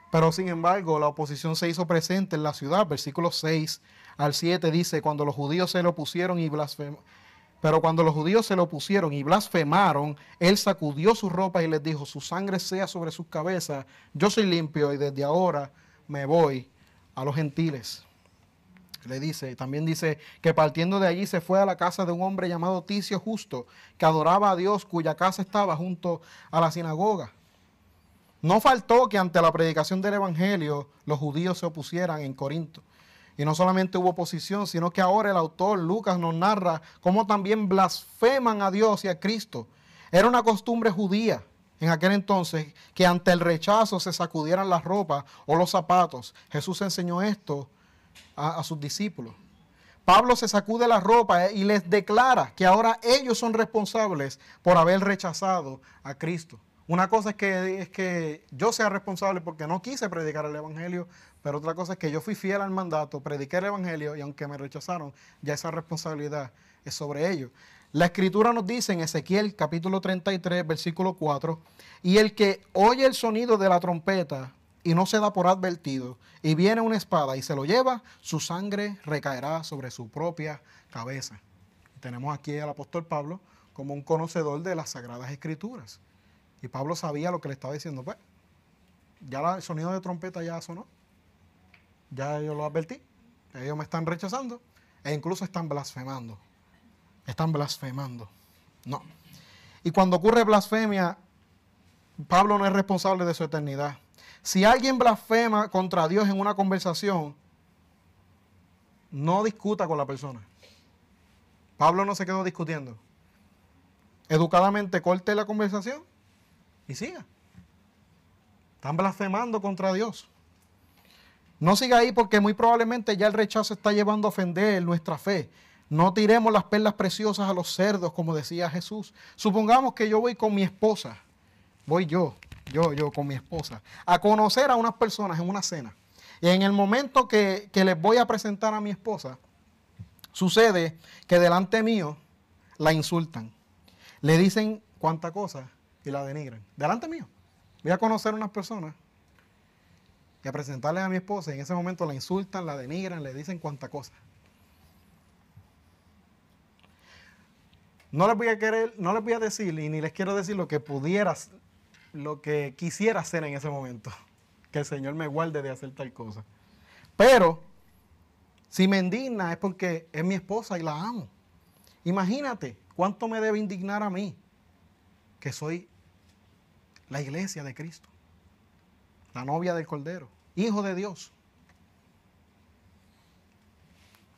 Speaker 1: Pero sin embargo, la oposición se hizo presente en la ciudad. Versículos 6 al 7 dice, cuando los judíos se le opusieron y blasfemaron, él sacudió su ropa y les dijo, su sangre sea sobre sus cabezas, yo soy limpio y desde ahora me voy a los gentiles. También dice que partiendo de allí se fue a la casa de un hombre llamado Ticio Justo, que adoraba a Dios, cuya casa estaba junto a la sinagoga. No faltó que ante la predicación del evangelio los judíos se opusieran en Corinto. Y no solamente hubo oposición, sino que ahora el autor Lucas nos narra cómo también blasfeman a Dios y a Cristo. Era una costumbre judía en aquel entonces que ante el rechazo se sacudieran las ropas o los zapatos. Jesús enseñó esto a sus discípulos. Pablo se sacude la ropa y les declara que ahora ellos son responsables por haber rechazado a Cristo. Una cosa es que yo sea responsable porque no quise predicar el evangelio, pero otra cosa es que yo fui fiel al mandato, prediqué el evangelio y aunque me rechazaron, ya esa responsabilidad es sobre ellos. La escritura nos dice en Ezequiel capítulo 33, versículo 4, y el que oye el sonido de la trompeta y no se da por advertido, y viene una espada y se lo lleva, su sangre recaerá sobre su propia cabeza. Tenemos aquí al apóstol Pablo como un conocedor de las Sagradas Escrituras. Y Pablo sabía lo que le estaba diciendo. Pues, ya el sonido de trompeta ya sonó. Ya yo lo advertí. Ellos me están rechazando e incluso están blasfemando. No. Y cuando ocurre blasfemia, Pablo no es responsable de su eternidad. Si alguien blasfema contra Dios en una conversación, no discuta con la persona. Pablo no se quedó discutiendo. Educadamente corte la conversación y siga. Están blasfemando contra Dios. No siga ahí porque muy probablemente ya el rechazo está llevando a ofender nuestra fe. No tiremos las perlas preciosas a los cerdos, como decía Jesús. Supongamos que yo voy con mi esposa. Voy yo con mi esposa, a conocer a unas personas en una cena. Y en el momento que les voy a presentar a mi esposa, sucede que delante mío la insultan. Le dicen cuánta cosa y la denigran. Delante mío. Voy a conocer a unas personas y a presentarles a mi esposa y en ese momento la insultan, la denigran, le dicen cuánta cosa. No les voy a decir y ni les quiero decir lo que quisiera hacer en ese momento. Que el Señor me guarde de hacer tal cosa. Pero, si me indigna es porque es mi esposa y la amo. Imagínate cuánto me debe indignar a mí, que soy la iglesia de Cristo, la novia del Cordero, hijo de Dios.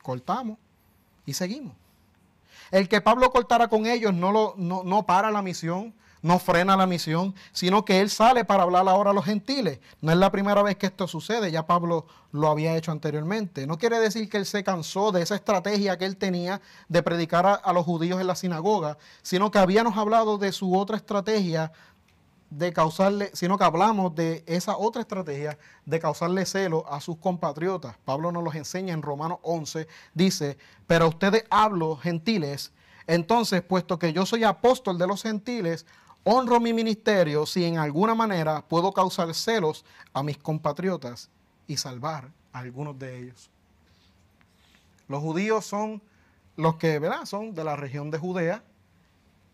Speaker 1: Cortamos y seguimos. El que Pablo cortara con ellos no para la misión, no frena la misión, sino que él sale para hablar ahora a los gentiles. No es la primera vez que esto sucede, ya Pablo lo había hecho anteriormente. No quiere decir que él se cansó de esa estrategia que él tenía de predicar a los judíos en la sinagoga, sino que habíamos hablado de su otra estrategia sino que hablamos de esa otra estrategia de causarle celo a sus compatriotas. Pablo nos los enseña en Romanos 11, dice, pero a ustedes hablo, gentiles, entonces, puesto que yo soy apóstol de los gentiles, honro mi ministerio si en alguna manera puedo causar celos a mis compatriotas y salvar a algunos de ellos. Los judíos son los que, ¿verdad?, son de la región de Judea,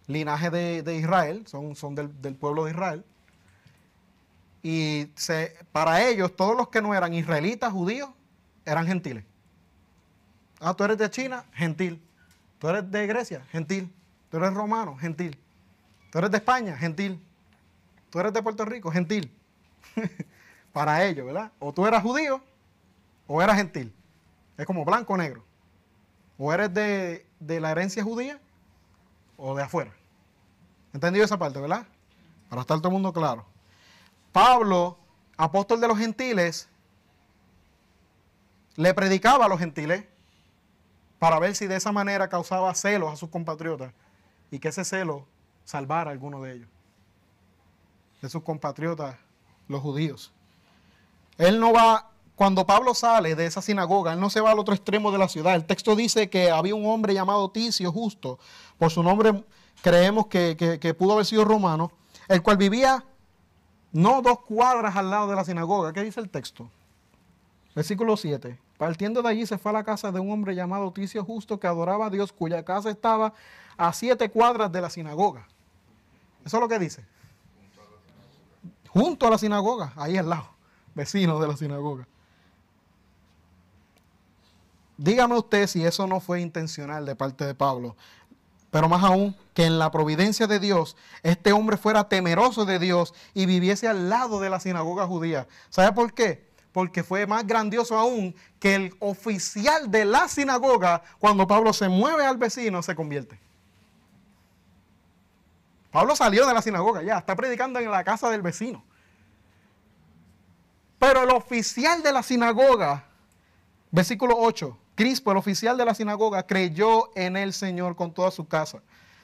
Speaker 1: linaje de Israel, son del pueblo de Israel. Y para ellos, todos los que no eran israelitas, judíos, eran gentiles. Ah, tú eres de China, gentil. Tú eres de Grecia, gentil. Tú eres romano, gentil. Tú eres de España, gentil. Tú eres de Puerto Rico, gentil. Para ellos, ¿verdad? O tú eras judío o eras gentil. Es como blanco o negro. O eres de la herencia judía o de afuera. ¿Entendido esa parte, verdad? Para estar todo el mundo claro. Pablo, apóstol de los gentiles, le predicaba a los gentiles para ver si de esa manera causaba celos a sus compatriotas y que ese celo salvara a alguno de ellos, de sus compatriotas, los judíos. Él no va, cuando Pablo sale de esa sinagoga, él no se va al otro extremo de la ciudad. El texto dice que había un hombre llamado Ticio Justo, por su nombre creemos que pudo haber sido romano, el cual vivía no 2 cuadras al lado de la sinagoga. ¿Qué dice el texto? Versículo 7. Partiendo de allí se fue a la casa de un hombre llamado Ticio Justo que adoraba a Dios, cuya casa estaba a 7 cuadras de la sinagoga. Eso es lo que dice. Junto a la sinagoga, ahí al lado, vecino de la sinagoga. Dígame usted si eso no fue intencional de parte de Pablo. Pero más aún, que en la providencia de Dios, este hombre fuera temeroso de Dios y viviese al lado de la sinagoga judía. ¿Sabe por qué? Porque fue más grandioso aún que el oficial de la sinagoga, cuando Pablo se mueve al vecino, se convierte. Pablo salió de la sinagoga ya, está predicando en la casa del vecino. Pero el oficial de la sinagoga, versículo 8, Crispo, el oficial de la sinagoga, creyó en el Señor con toda su casa.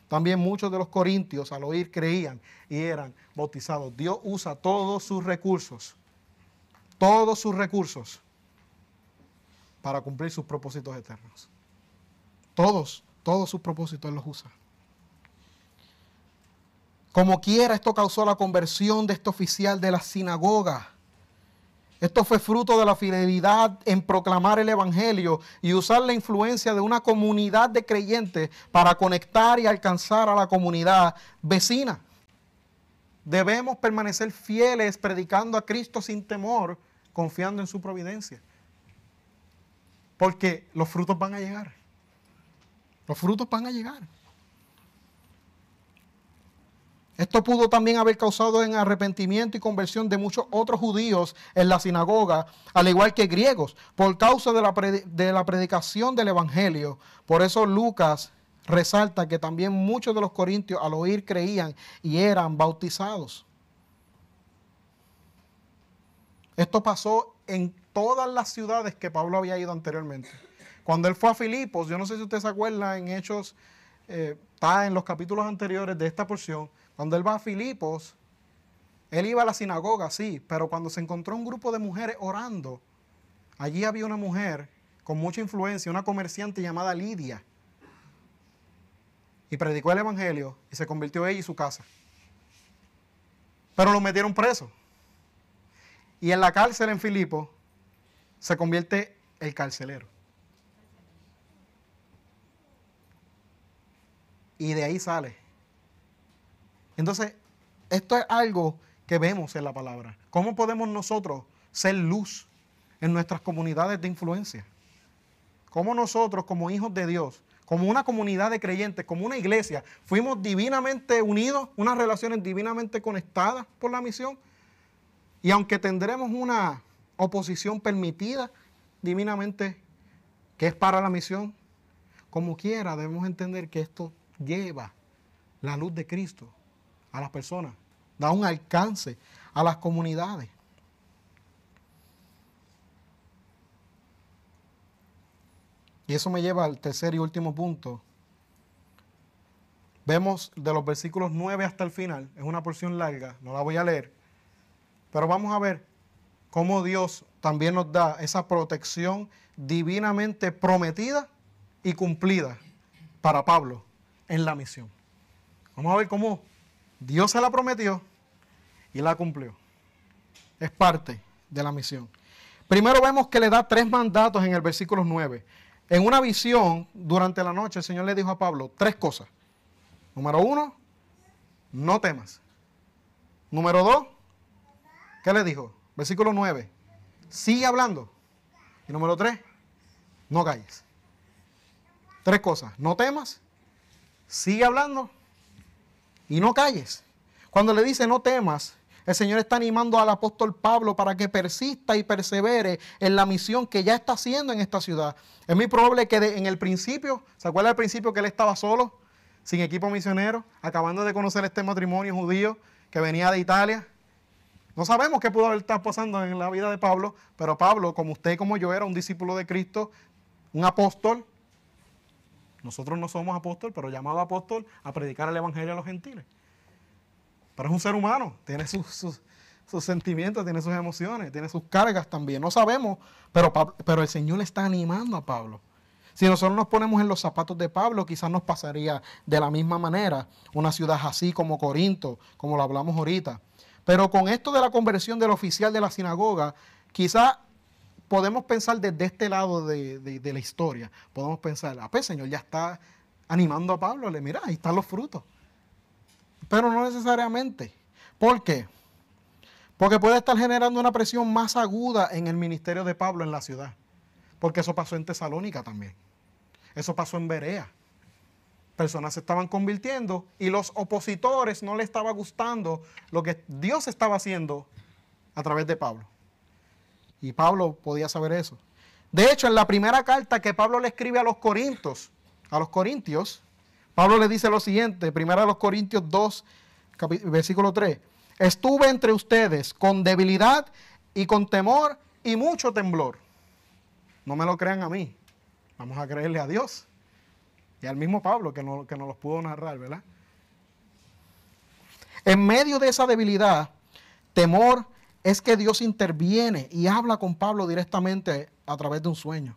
Speaker 1: También muchos de los corintios al oír creían y eran bautizados. Dios usa todos sus recursos para cumplir sus propósitos eternos. Todos sus propósitos Él los usa. Como quiera, esto causó la conversión de este oficial de la sinagoga. Esto fue fruto de la fidelidad en proclamar el evangelio y usar la influencia de una comunidad de creyentes para conectar y alcanzar a la comunidad vecina. Debemos permanecer fieles predicando a Cristo sin temor, confiando en su providencia. Porque los frutos van a llegar. Los frutos van a llegar. Esto pudo también haber causado en arrepentimiento y conversión de muchos otros judíos en la sinagoga, al igual que griegos, por causa de la predicación del evangelio. Por eso Lucas resalta que también muchos de los corintios al oír creían y eran bautizados. Esto pasó en todas las ciudades que Pablo había ido anteriormente. Cuando él fue a Filipos, yo no sé si usted se acuerda, en Hechos, está en los capítulos anteriores de esta porción. Cuando él va a Filipos, él iba a la sinagoga, sí, pero cuando se encontró un grupo de mujeres orando, allí había una mujer con mucha influencia, una comerciante llamada Lidia, y predicó el evangelio y se convirtió ella y su casa. Pero lo metieron preso. Y en la cárcel en Filipos se convierte el carcelero. y de ahí sale. Entonces, esto es algo que vemos en la palabra. ¿Cómo podemos nosotros ser luz en nuestras comunidades de influencia? ¿Cómo nosotros, como hijos de Dios, como una comunidad de creyentes, como una iglesia, fuimos divinamente unidos, unas relaciones divinamente conectadas por la misión? Y aunque tendremos una oposición permitida divinamente, que es para la misión, como quiera debemos entender que esto lleva la luz de Cristo a las personas, da un alcance a las comunidades. Y eso me lleva al tercer y último punto. Vemos de los versículos 9 hasta el final, es una porción larga, no la voy a leer, pero vamos a ver cómo Dios también nos da esa protección divinamente prometida y cumplida para Pablo en la misión. Vamos a ver cómo Dios se la prometió y la cumplió. Es parte de la misión. Primero vemos que le da 3 mandatos en el versículo 9. En una visión, durante la noche, el Señor le dijo a Pablo 3 cosas. Número 1, no temas. Número 2, ¿qué le dijo? Versículo 9, sigue hablando. Y número 3, no calles. 3 cosas, no temas, sigue hablando y no calles. Cuando le dice no temas, el Señor está animando al apóstol Pablo para que persista y persevere en la misión que ya está haciendo en esta ciudad. Es muy probable que en el principio, ¿se acuerda del principio que él estaba solo, sin equipo misionero, acabando de conocer este matrimonio judío que venía de Italia? No sabemos qué pudo haber estado pasando en la vida de Pablo, pero Pablo, como usted y como yo, era un discípulo de Cristo, un apóstol. Nosotros no somos apóstol, pero llamado apóstol a predicar el evangelio a los gentiles. Pero es un ser humano, tiene sus sentimientos, tiene sus emociones, tiene sus cargas también. No sabemos, pero el Señor le está animando a Pablo. Si nosotros nos ponemos en los zapatos de Pablo, quizás nos pasaría de la misma manera una ciudad así como Corinto, como lo hablamos ahorita. Pero con esto de la conversión del oficial de la sinagoga, quizás podemos pensar desde este lado de la historia. Podemos pensar, pues el Señor ya está animando a Pablo, mira, ahí están los frutos. Pero no necesariamente. ¿Por qué? Porque puede estar generando una presión más aguda en el ministerio de Pablo en la ciudad. Porque eso pasó en Tesalónica también. Eso pasó en Berea. Personas se estaban convirtiendo y los opositores no les estaba gustando lo que Dios estaba haciendo a través de Pablo. Y Pablo podía saber eso. De hecho, en la primera carta que Pablo le escribe a los corintios, Pablo le dice lo siguiente, primera de los Corintios 2, versículo 3. Estuve entre ustedes con debilidad y con temor y mucho temblor. No me lo crean a mí, vamos a creerle a Dios. Y al mismo Pablo que nos los pudo narrar, ¿verdad? En medio de esa debilidad, temor, es que Dios interviene y habla con Pablo directamente a través de un sueño.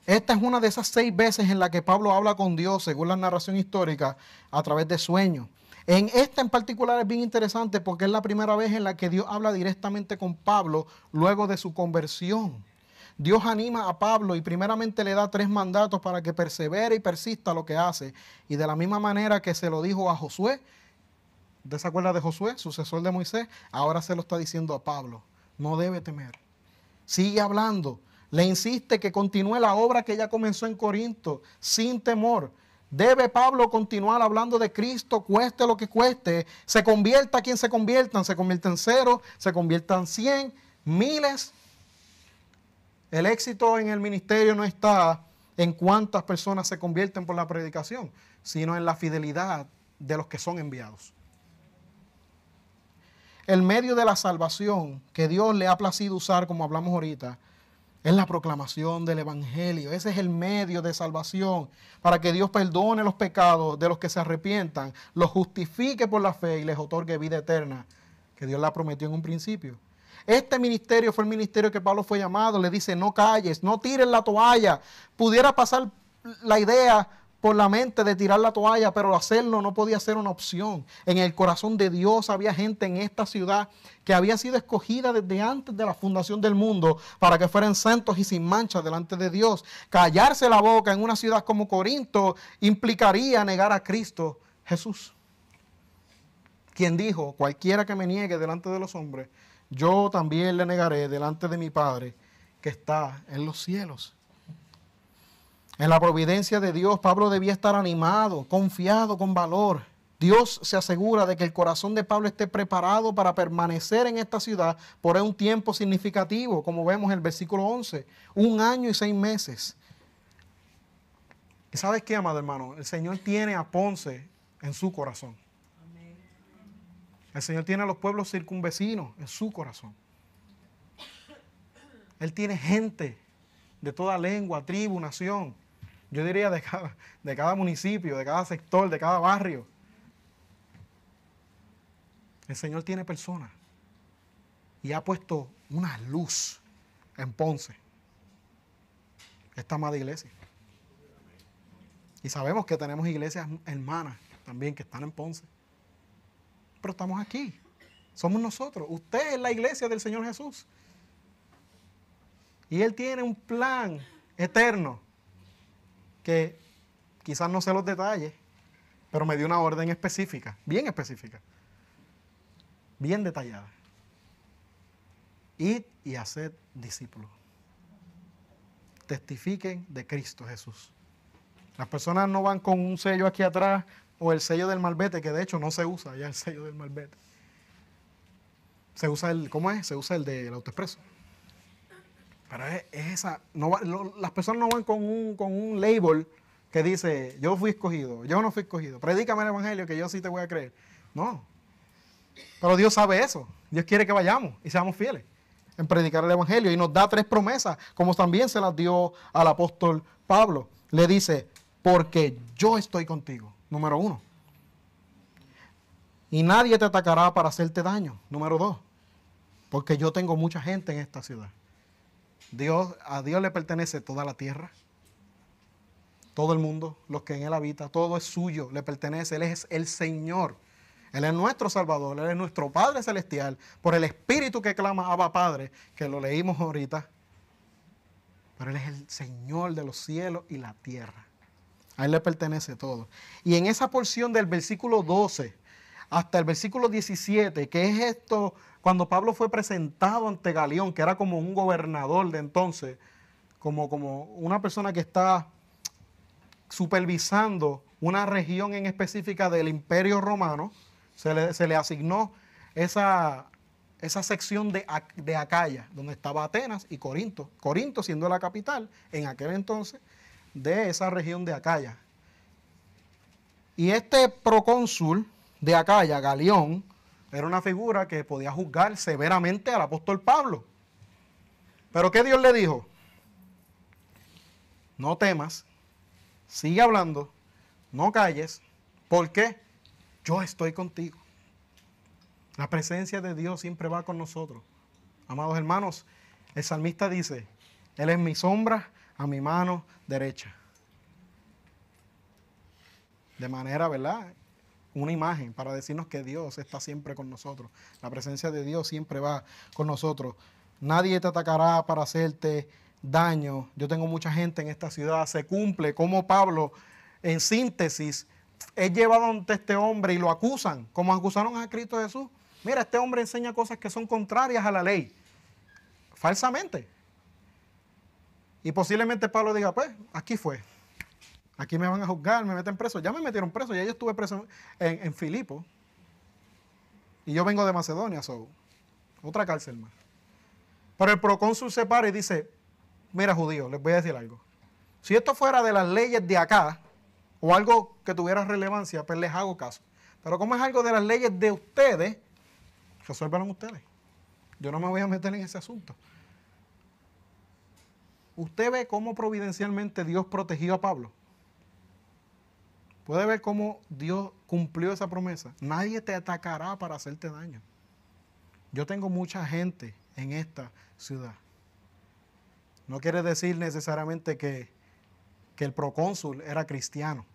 Speaker 1: Esta es una de esas 6 veces en la que Pablo habla con Dios, según la narración histórica, a través de sueños. En esta en particular es bien interesante porque es la primera vez en la que Dios habla directamente con Pablo luego de su conversión. Dios anima a Pablo y primeramente le da 3 mandatos para que persevere y persista lo que hace. Y de la misma manera que se lo dijo a Josué, ¿usted se acuerda de Josué, sucesor de Moisés? Ahora se lo está diciendo a Pablo. No debe temer. Sigue hablando. Le insiste que continúe la obra que ya comenzó en Corinto, sin temor. Debe Pablo continuar hablando de Cristo, cueste lo que cueste. Se convierta quien se conviertan 0, se conviertan 100, miles. El éxito en el ministerio no está en cuántas personas se convierten por la predicación, sino en la fidelidad de los que son enviados. El medio de la salvación que Dios le ha placido usar, como hablamos ahorita, es la proclamación del evangelio. Ese es el medio de salvación para que Dios perdone los pecados de los que se arrepientan, los justifique por la fe y les otorgue vida eterna, que Dios la prometió en un principio. Este ministerio fue el ministerio que Pablo fue llamado. Le dice, no calles, no tires la toalla. Pudiera pasar la idea, por la mente de tirar la toalla, pero hacerlo no podía ser una opción. En el corazón de Dios había gente en esta ciudad que había sido escogida desde antes de la fundación del mundo para que fueran santos y sin mancha delante de Dios. Callarse la boca en una ciudad como Corinto implicaría negar a Cristo Jesús, quien dijo: cualquiera que me niegue delante de los hombres, yo también le negaré delante de mi Padre que está en los cielos. En la providencia de Dios, Pablo debía estar animado, confiado, con valor. Dios se asegura de que el corazón de Pablo esté preparado para permanecer en esta ciudad por un tiempo significativo, como vemos en el versículo 11, 1 año y 6 meses. ¿Y sabes qué, amado hermano? El Señor tiene a Ponce en su corazón. El Señor tiene a los pueblos circunvecinos en su corazón. Él tiene gente de toda lengua, tribu, nación. Yo diría de cada municipio, de cada sector, de cada barrio. El Señor tiene personas y ha puesto una luz en Ponce, esta amada iglesia. Y sabemos que tenemos iglesias hermanas también que están en Ponce. Pero estamos aquí, somos nosotros. Usted es la iglesia del Señor Jesús. Y Él tiene un plan eterno que quizás no sé los detalles, pero me dio una orden específica, bien detallada. Id y haced discípulos. Testifiquen de Cristo Jesús. Las personas no van con un sello aquí atrás o el sello del malvete, que de hecho no se usa ya el sello del malvete. Se usa ¿cómo es? Se usa el del autoexpreso. Pero es esa, las personas no van con un label que dice: yo fui escogido, yo no fui escogido, predícame el evangelio que yo sí te voy a creer. No. Pero Dios sabe eso. Dios quiere que vayamos y seamos fieles en predicar el evangelio. Y nos da 3 promesas, como también se las dio al apóstol Pablo. Le dice: porque yo estoy contigo, número 1. Y nadie te atacará para hacerte daño, número 2. Porque yo tengo mucha gente en esta ciudad. A Dios le pertenece toda la tierra, todo el mundo, los que en Él habitan, todo es suyo, le pertenece. Él es el Señor, Él es nuestro Salvador, Él es nuestro Padre Celestial, por el Espíritu que clama Abba Padre, que lo leímos ahorita. Pero Él es el Señor de los cielos y la tierra. A Él le pertenece todo. Y en esa porción del versículo 12 hasta el versículo 17, que es esto, cuando Pablo fue presentado ante Galión, que era como un gobernador de entonces, como una persona que está supervisando una región en específica del Imperio Romano, se le asignó esa sección de Acaya, donde estaba Atenas y Corinto. Corinto siendo la capital en aquel entonces de esa región de Acaya. Y este procónsul de Acaya, Galión, era una figura que podía juzgar severamente al apóstol Pablo. Pero ¿qué Dios le dijo? No temas, sigue hablando, no calles, porque yo estoy contigo. La presencia de Dios siempre va con nosotros. Amados hermanos, el salmista dice: Él es mi sombra a mi mano derecha. De manera, ¿verdad?, una imagen para decirnos que Dios está siempre con nosotros. La presencia de Dios siempre va con nosotros. Nadie te atacará para hacerte daño. Yo tengo mucha gente en esta ciudad. Se cumple como Pablo, en síntesis, es llevado ante este hombre y lo acusan, como acusaron a Cristo Jesús. Mira, este hombre enseña cosas que son contrarias a la ley, falsamente. Y posiblemente Pablo diga: pues, aquí fue. Aquí me van a juzgar, me meten preso. Ya me metieron preso, ya yo estuve preso en Filipo. Y yo vengo de Macedonia, otra cárcel más. Pero el procónsul se para y dice: mira, judíos, les voy a decir algo. Si esto fuera de las leyes de acá, o algo que tuviera relevancia, pues les hago caso. Pero como es algo de las leyes de ustedes, resuélvanlo ustedes. Yo no me voy a meter en ese asunto. Usted ve cómo providencialmente Dios protegió a Pablo. Puede ver cómo Dios cumplió esa promesa. Nadie te atacará para hacerte daño. Yo tengo mucha gente en esta ciudad. No quiere decir necesariamente que el procónsul era cristiano.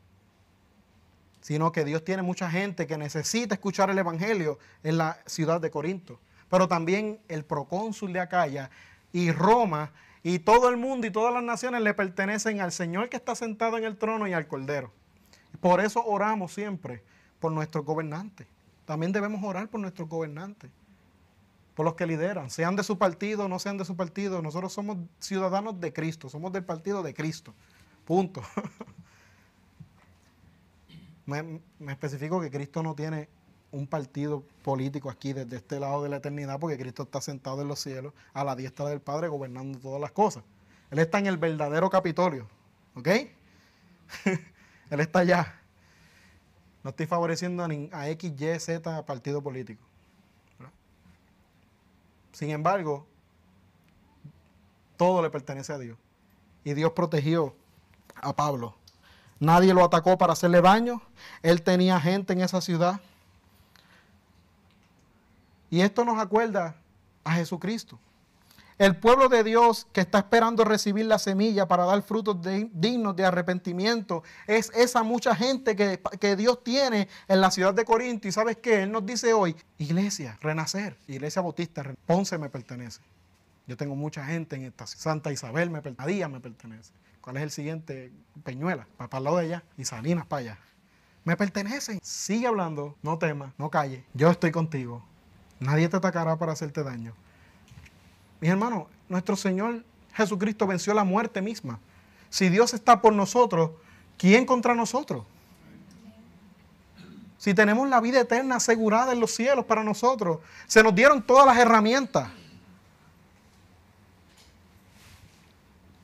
Speaker 1: sino que Dios tiene mucha gente que necesita escuchar el Evangelio en la ciudad de Corinto. Pero también el procónsul de Acaya y Roma y todo el mundo y todas las naciones le pertenecen al Señor que está sentado en el trono y al Cordero. Por eso oramos siempre por nuestros gobernantes. También debemos orar por nuestros gobernantes, por los que lideran, sean de su partido o no sean de su partido. Nosotros somos ciudadanos de Cristo, somos del partido de Cristo. Punto. Me especifico que Cristo no tiene un partido político aquí desde este lado de la eternidad, porque Cristo está sentado en los cielos a la diestra del Padre gobernando todas las cosas. Él está en el verdadero Capitolio, ¿ok? Él está allá. No estoy favoreciendo a X, Y, Z partido político, ¿verdad? Sin embargo, todo le pertenece a Dios. Y Dios protegió a Pablo. Nadie lo atacó para hacerle daño. Él tenía gente en esa ciudad. Y esto nos acuerda a Jesucristo. El pueblo de Dios que está esperando recibir la semilla para dar frutos dignos de arrepentimiento es esa mucha gente que Dios tiene en la ciudad de Corinto. Y ¿sabes qué? Él nos dice hoy, iglesia, renacer, iglesia bautista, Ponce me pertenece. Yo tengo mucha gente en esta Santa Isabel, María me pertenece. ¿Cuál es el siguiente? Peñuela, para el lado de allá, y Salinas para allá. Me pertenecen. Sigue hablando, no temas, no calles. Yo estoy contigo. Nadie te atacará para hacerte daño. Mis hermanos, nuestro Señor Jesucristo venció la muerte misma. Si Dios está por nosotros, ¿quién contra nosotros? Si tenemos la vida eterna asegurada en los cielos para nosotros, se nos dieron todas las herramientas.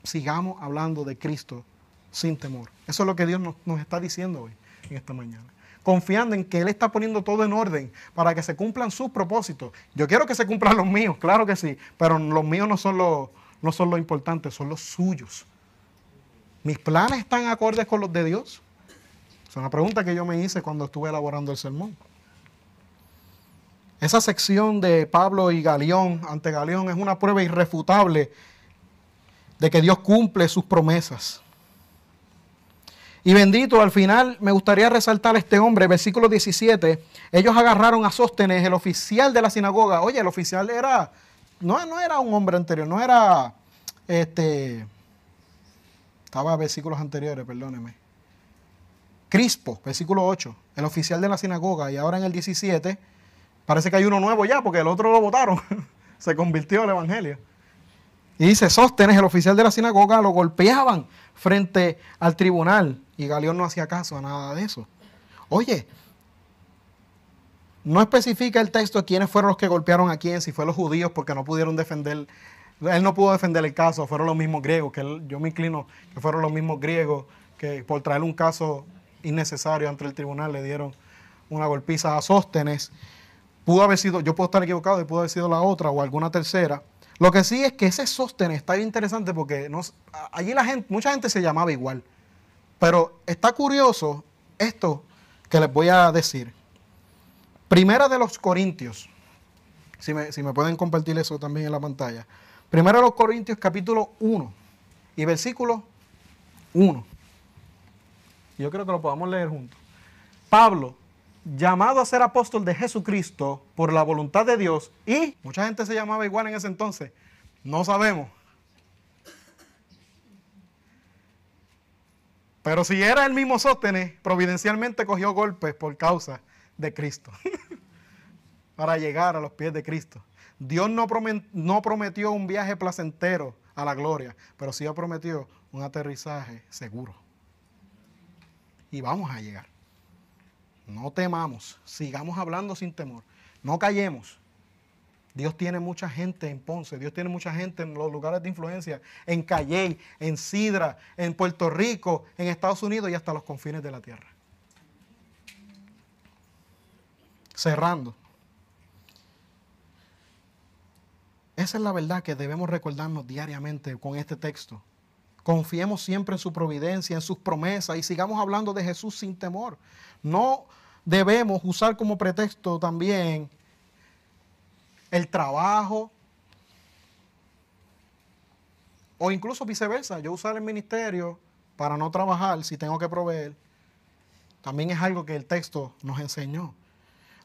Speaker 1: Sigamos hablando de Cristo sin temor. Eso es lo que Dios nos está diciendo hoy, en esta mañana. Confiando en que Él está poniendo todo en orden para que se cumplan sus propósitos. Yo quiero que se cumplan los míos, claro que sí, pero los míos no son lo importante, son los suyos. ¿Mis planes están acordes con los de Dios? Es una pregunta que yo me hice cuando estuve elaborando el sermón. Esa sección de Pablo y Galión, ante Galión, es una prueba irrefutable de que Dios cumple sus promesas. Y bendito, al final me gustaría resaltar a este hombre, versículo 17, ellos agarraron a Sóstenes, el oficial de la sinagoga. Oye, el oficial no era un hombre anterior, no era, estaba en versículos anteriores, perdóneme. Crispo, versículo 8, el oficial de la sinagoga, y ahora en el 17, parece que hay uno nuevo ya, porque el otro lo votaron, se convirtió al evangelio. Y dice, Sóstenes, el oficial de la sinagoga, lo golpeaban frente al tribunal. Y Galión no hacía caso a nada de eso. Oye, no especifica el texto quiénes fueron los que golpearon a quién, si fueron los judíos porque no pudieron defender. Él no pudo defender el caso, fueron los mismos griegos, yo me inclino que fueron los mismos griegos que por traer un caso innecesario ante el tribunal le dieron una golpiza a Sóstenes. Pudo haber sido, yo puedo estar equivocado y pudo haber sido la otra o alguna tercera. Lo que sí es que ese Sóstenes está bien interesante porque allí mucha gente se llamaba igual. Pero está curioso esto que les voy a decir. Primera de los Corintios, si me pueden compartir eso también en la pantalla. Primera de los Corintios capítulo 1 y versículo 1. Yo creo que lo podamos leer juntos. Pablo, llamado a ser apóstol de Jesucristo por la voluntad de Dios, y mucha gente se llamaba igual en ese entonces, no sabemos. Pero si era el mismo Sóstenes, providencialmente cogió golpes por causa de Cristo, para llegar a los pies de Cristo. Dios no prometió un viaje placentero a la gloria, pero sí prometió un aterrizaje seguro. Y vamos a llegar. No temamos, sigamos hablando sin temor, no callemos. Dios tiene mucha gente en Ponce, Dios tiene mucha gente en los lugares de influencia, en Calley, en Sidra, en Puerto Rico, en Estados Unidos y hasta los confines de la tierra. Cerrando. Esa es la verdad que debemos recordarnos diariamente con este texto. Confiemos siempre en su providencia, en sus promesas y sigamos hablando de Jesús sin temor. No debemos usar como pretexto también el trabajo o incluso viceversa. Yo usar el ministerio para no trabajar si tengo que proveer. también es algo que el texto nos enseñó.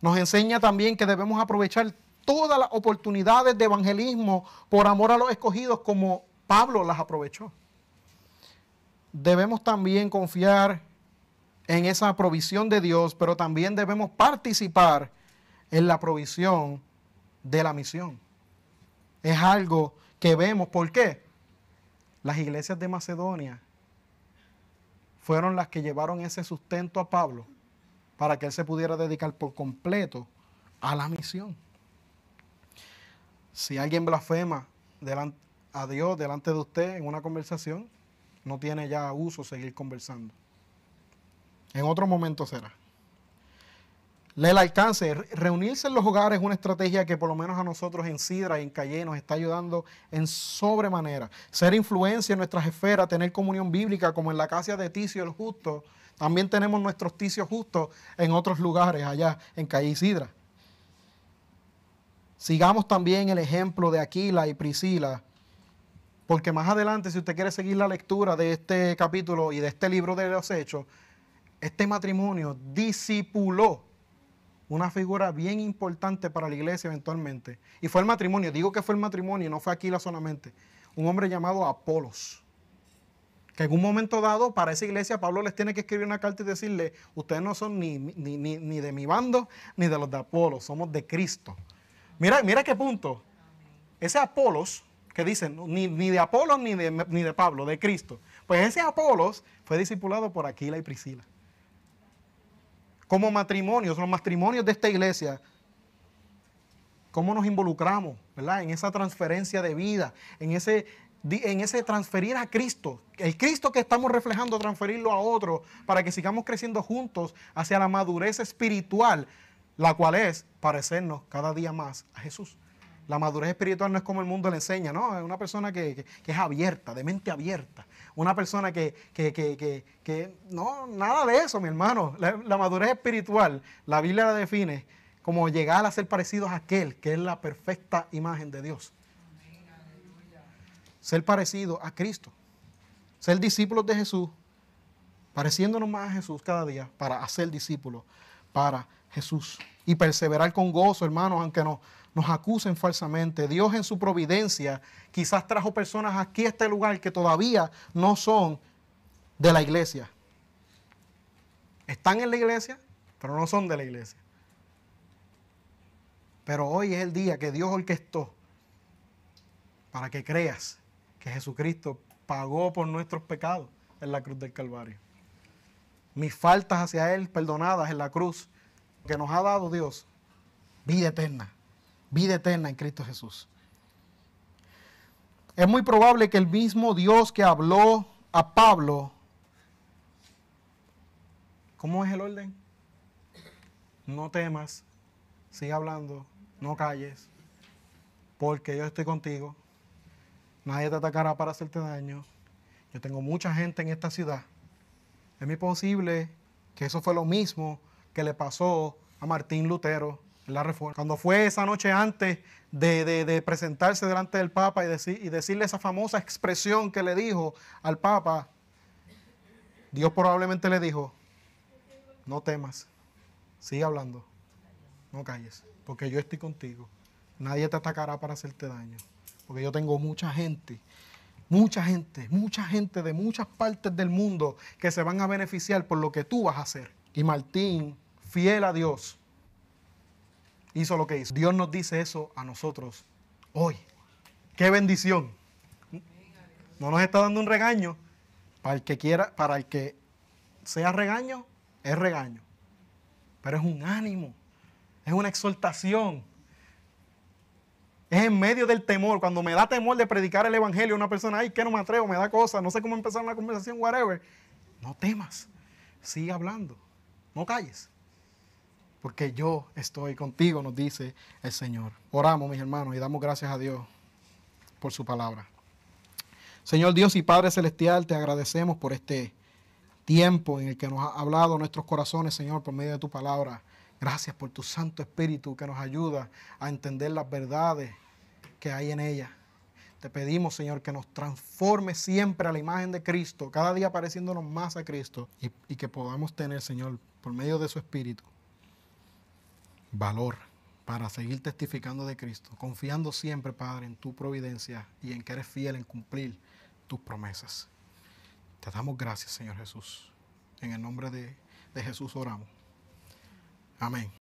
Speaker 1: Nos enseña también que debemos aprovechar todas las oportunidades de evangelismo por amor a los escogidos como Pablo las aprovechó. Debemos también confiar en esa provisión de Dios, pero también debemos participar en la provisión de la misión. Es algo que vemos. ¿Por qué? Las iglesias de Macedonia fueron las que llevaron ese sustento a Pablo para que él se pudiera dedicar por completo a la misión. Si alguien blasfema a Dios delante de usted en una conversación, no tiene ya uso seguir conversando. En otro momento será. El alcance, reunirse en los hogares es una estrategia que por lo menos a nosotros en Sidra y en Calle nos está ayudando en sobremanera. Ser influencia en nuestras esferas, tener comunión bíblica como en la casa de Ticio el Justo. También tenemos nuestros Ticios justos en otros lugares allá en Calle y Sidra. Sigamos también el ejemplo de Aquila y Priscila, porque más adelante, si usted quiere seguir la lectura de este capítulo y de este libro de los Hechos, este matrimonio discipuló una figura bien importante para la iglesia eventualmente. Y fue el matrimonio, digo que fue el matrimonio, no fue Aquila solamente. Un hombre llamado Apolos, que en un momento dado para esa iglesia Pablo les tiene que escribir una carta y decirle, ustedes no son ni de mi bando ni de los de Apolos, somos de Cristo. Mira qué punto. Ese Apolos, que dicen, ni de Apolos ni de Pablo, de Cristo. Pues ese Apolos fue discipulado por Aquila y Priscila. Como matrimonios, los matrimonios de esta iglesia, cómo nos involucramos, ¿verdad? En esa transferencia de vida, en ese transferir a Cristo, el Cristo que estamos reflejando, transferirlo a otro, para que sigamos creciendo juntos hacia la madurez espiritual, la cual es parecernos cada día más a Jesús. La madurez espiritual no es como el mundo le enseña, no, es una persona que es abierta, de mente abierta. Una persona que no, nada de eso, mi hermano. La madurez espiritual, la Biblia la define como llegar a ser parecidos a aquel que es la perfecta imagen de Dios. Ser parecido a Cristo. Ser discípulos de Jesús, pareciéndonos más a Jesús cada día para hacer discípulos para Jesús. Y perseverar con gozo, hermanos, aunque nos acusen falsamente. Dios en su providencia quizás trajo personas aquí a este lugar que todavía no son de la iglesia. Están en la iglesia, pero no son de la iglesia. Pero hoy es el día que Dios orquestó para que creas que Jesucristo pagó por nuestros pecados en la cruz del Calvario. Mis faltas hacia Él perdonadas en la cruz, que nos ha dado Dios, vida eterna en Cristo Jesús. Es muy probable que el mismo Dios que habló a Pablo, ¿cómo es el orden? No temas, sigue hablando, no calles, porque yo estoy contigo, nadie te atacará para hacerte daño, yo tengo mucha gente en esta ciudad. Es muy posible que eso fue lo mismo que le pasó a Martín Lutero en la Reforma. Cuando fue esa noche antes de presentarse delante del Papa y decirle esa famosa expresión que le dijo al Papa, Dios probablemente le dijo, no temas, sigue hablando, no calles, porque yo estoy contigo. Nadie te atacará para hacerte daño, porque yo tengo mucha gente de muchas partes del mundo que se van a beneficiar por lo que tú vas a hacer. Y Martín, fiel a Dios, hizo lo que hizo. Dios nos dice eso a nosotros hoy. ¡Qué bendición! No nos está dando un regaño. Para el que quiera, para el que sea regaño, es regaño. Pero es un ánimo, es una exhortación. Es en medio del temor, cuando me da temor de predicar el evangelio a una persona, ay, que no me atrevo, me da cosa, no sé cómo empezar una conversación, whatever. No temas, sigue hablando, no calles, porque yo estoy contigo, nos dice el Señor. Oramos, mis hermanos, y damos gracias a Dios por su palabra. Señor Dios y Padre Celestial, te agradecemos por este tiempo en el que nos ha hablado nuestros corazones, Señor, por medio de tu palabra. Gracias por tu Santo Espíritu que nos ayuda a entender las verdades que hay en ella. Te pedimos, Señor, que nos transforme siempre a la imagen de Cristo, cada día pareciéndonos más a Cristo, y que podamos tener, Señor, por medio de su Espíritu, valor para seguir testificando de Cristo, confiando siempre, Padre, en tu providencia y en que eres fiel en cumplir tus promesas. Te damos gracias, Señor Jesús. En el nombre de Jesús oramos. Amén.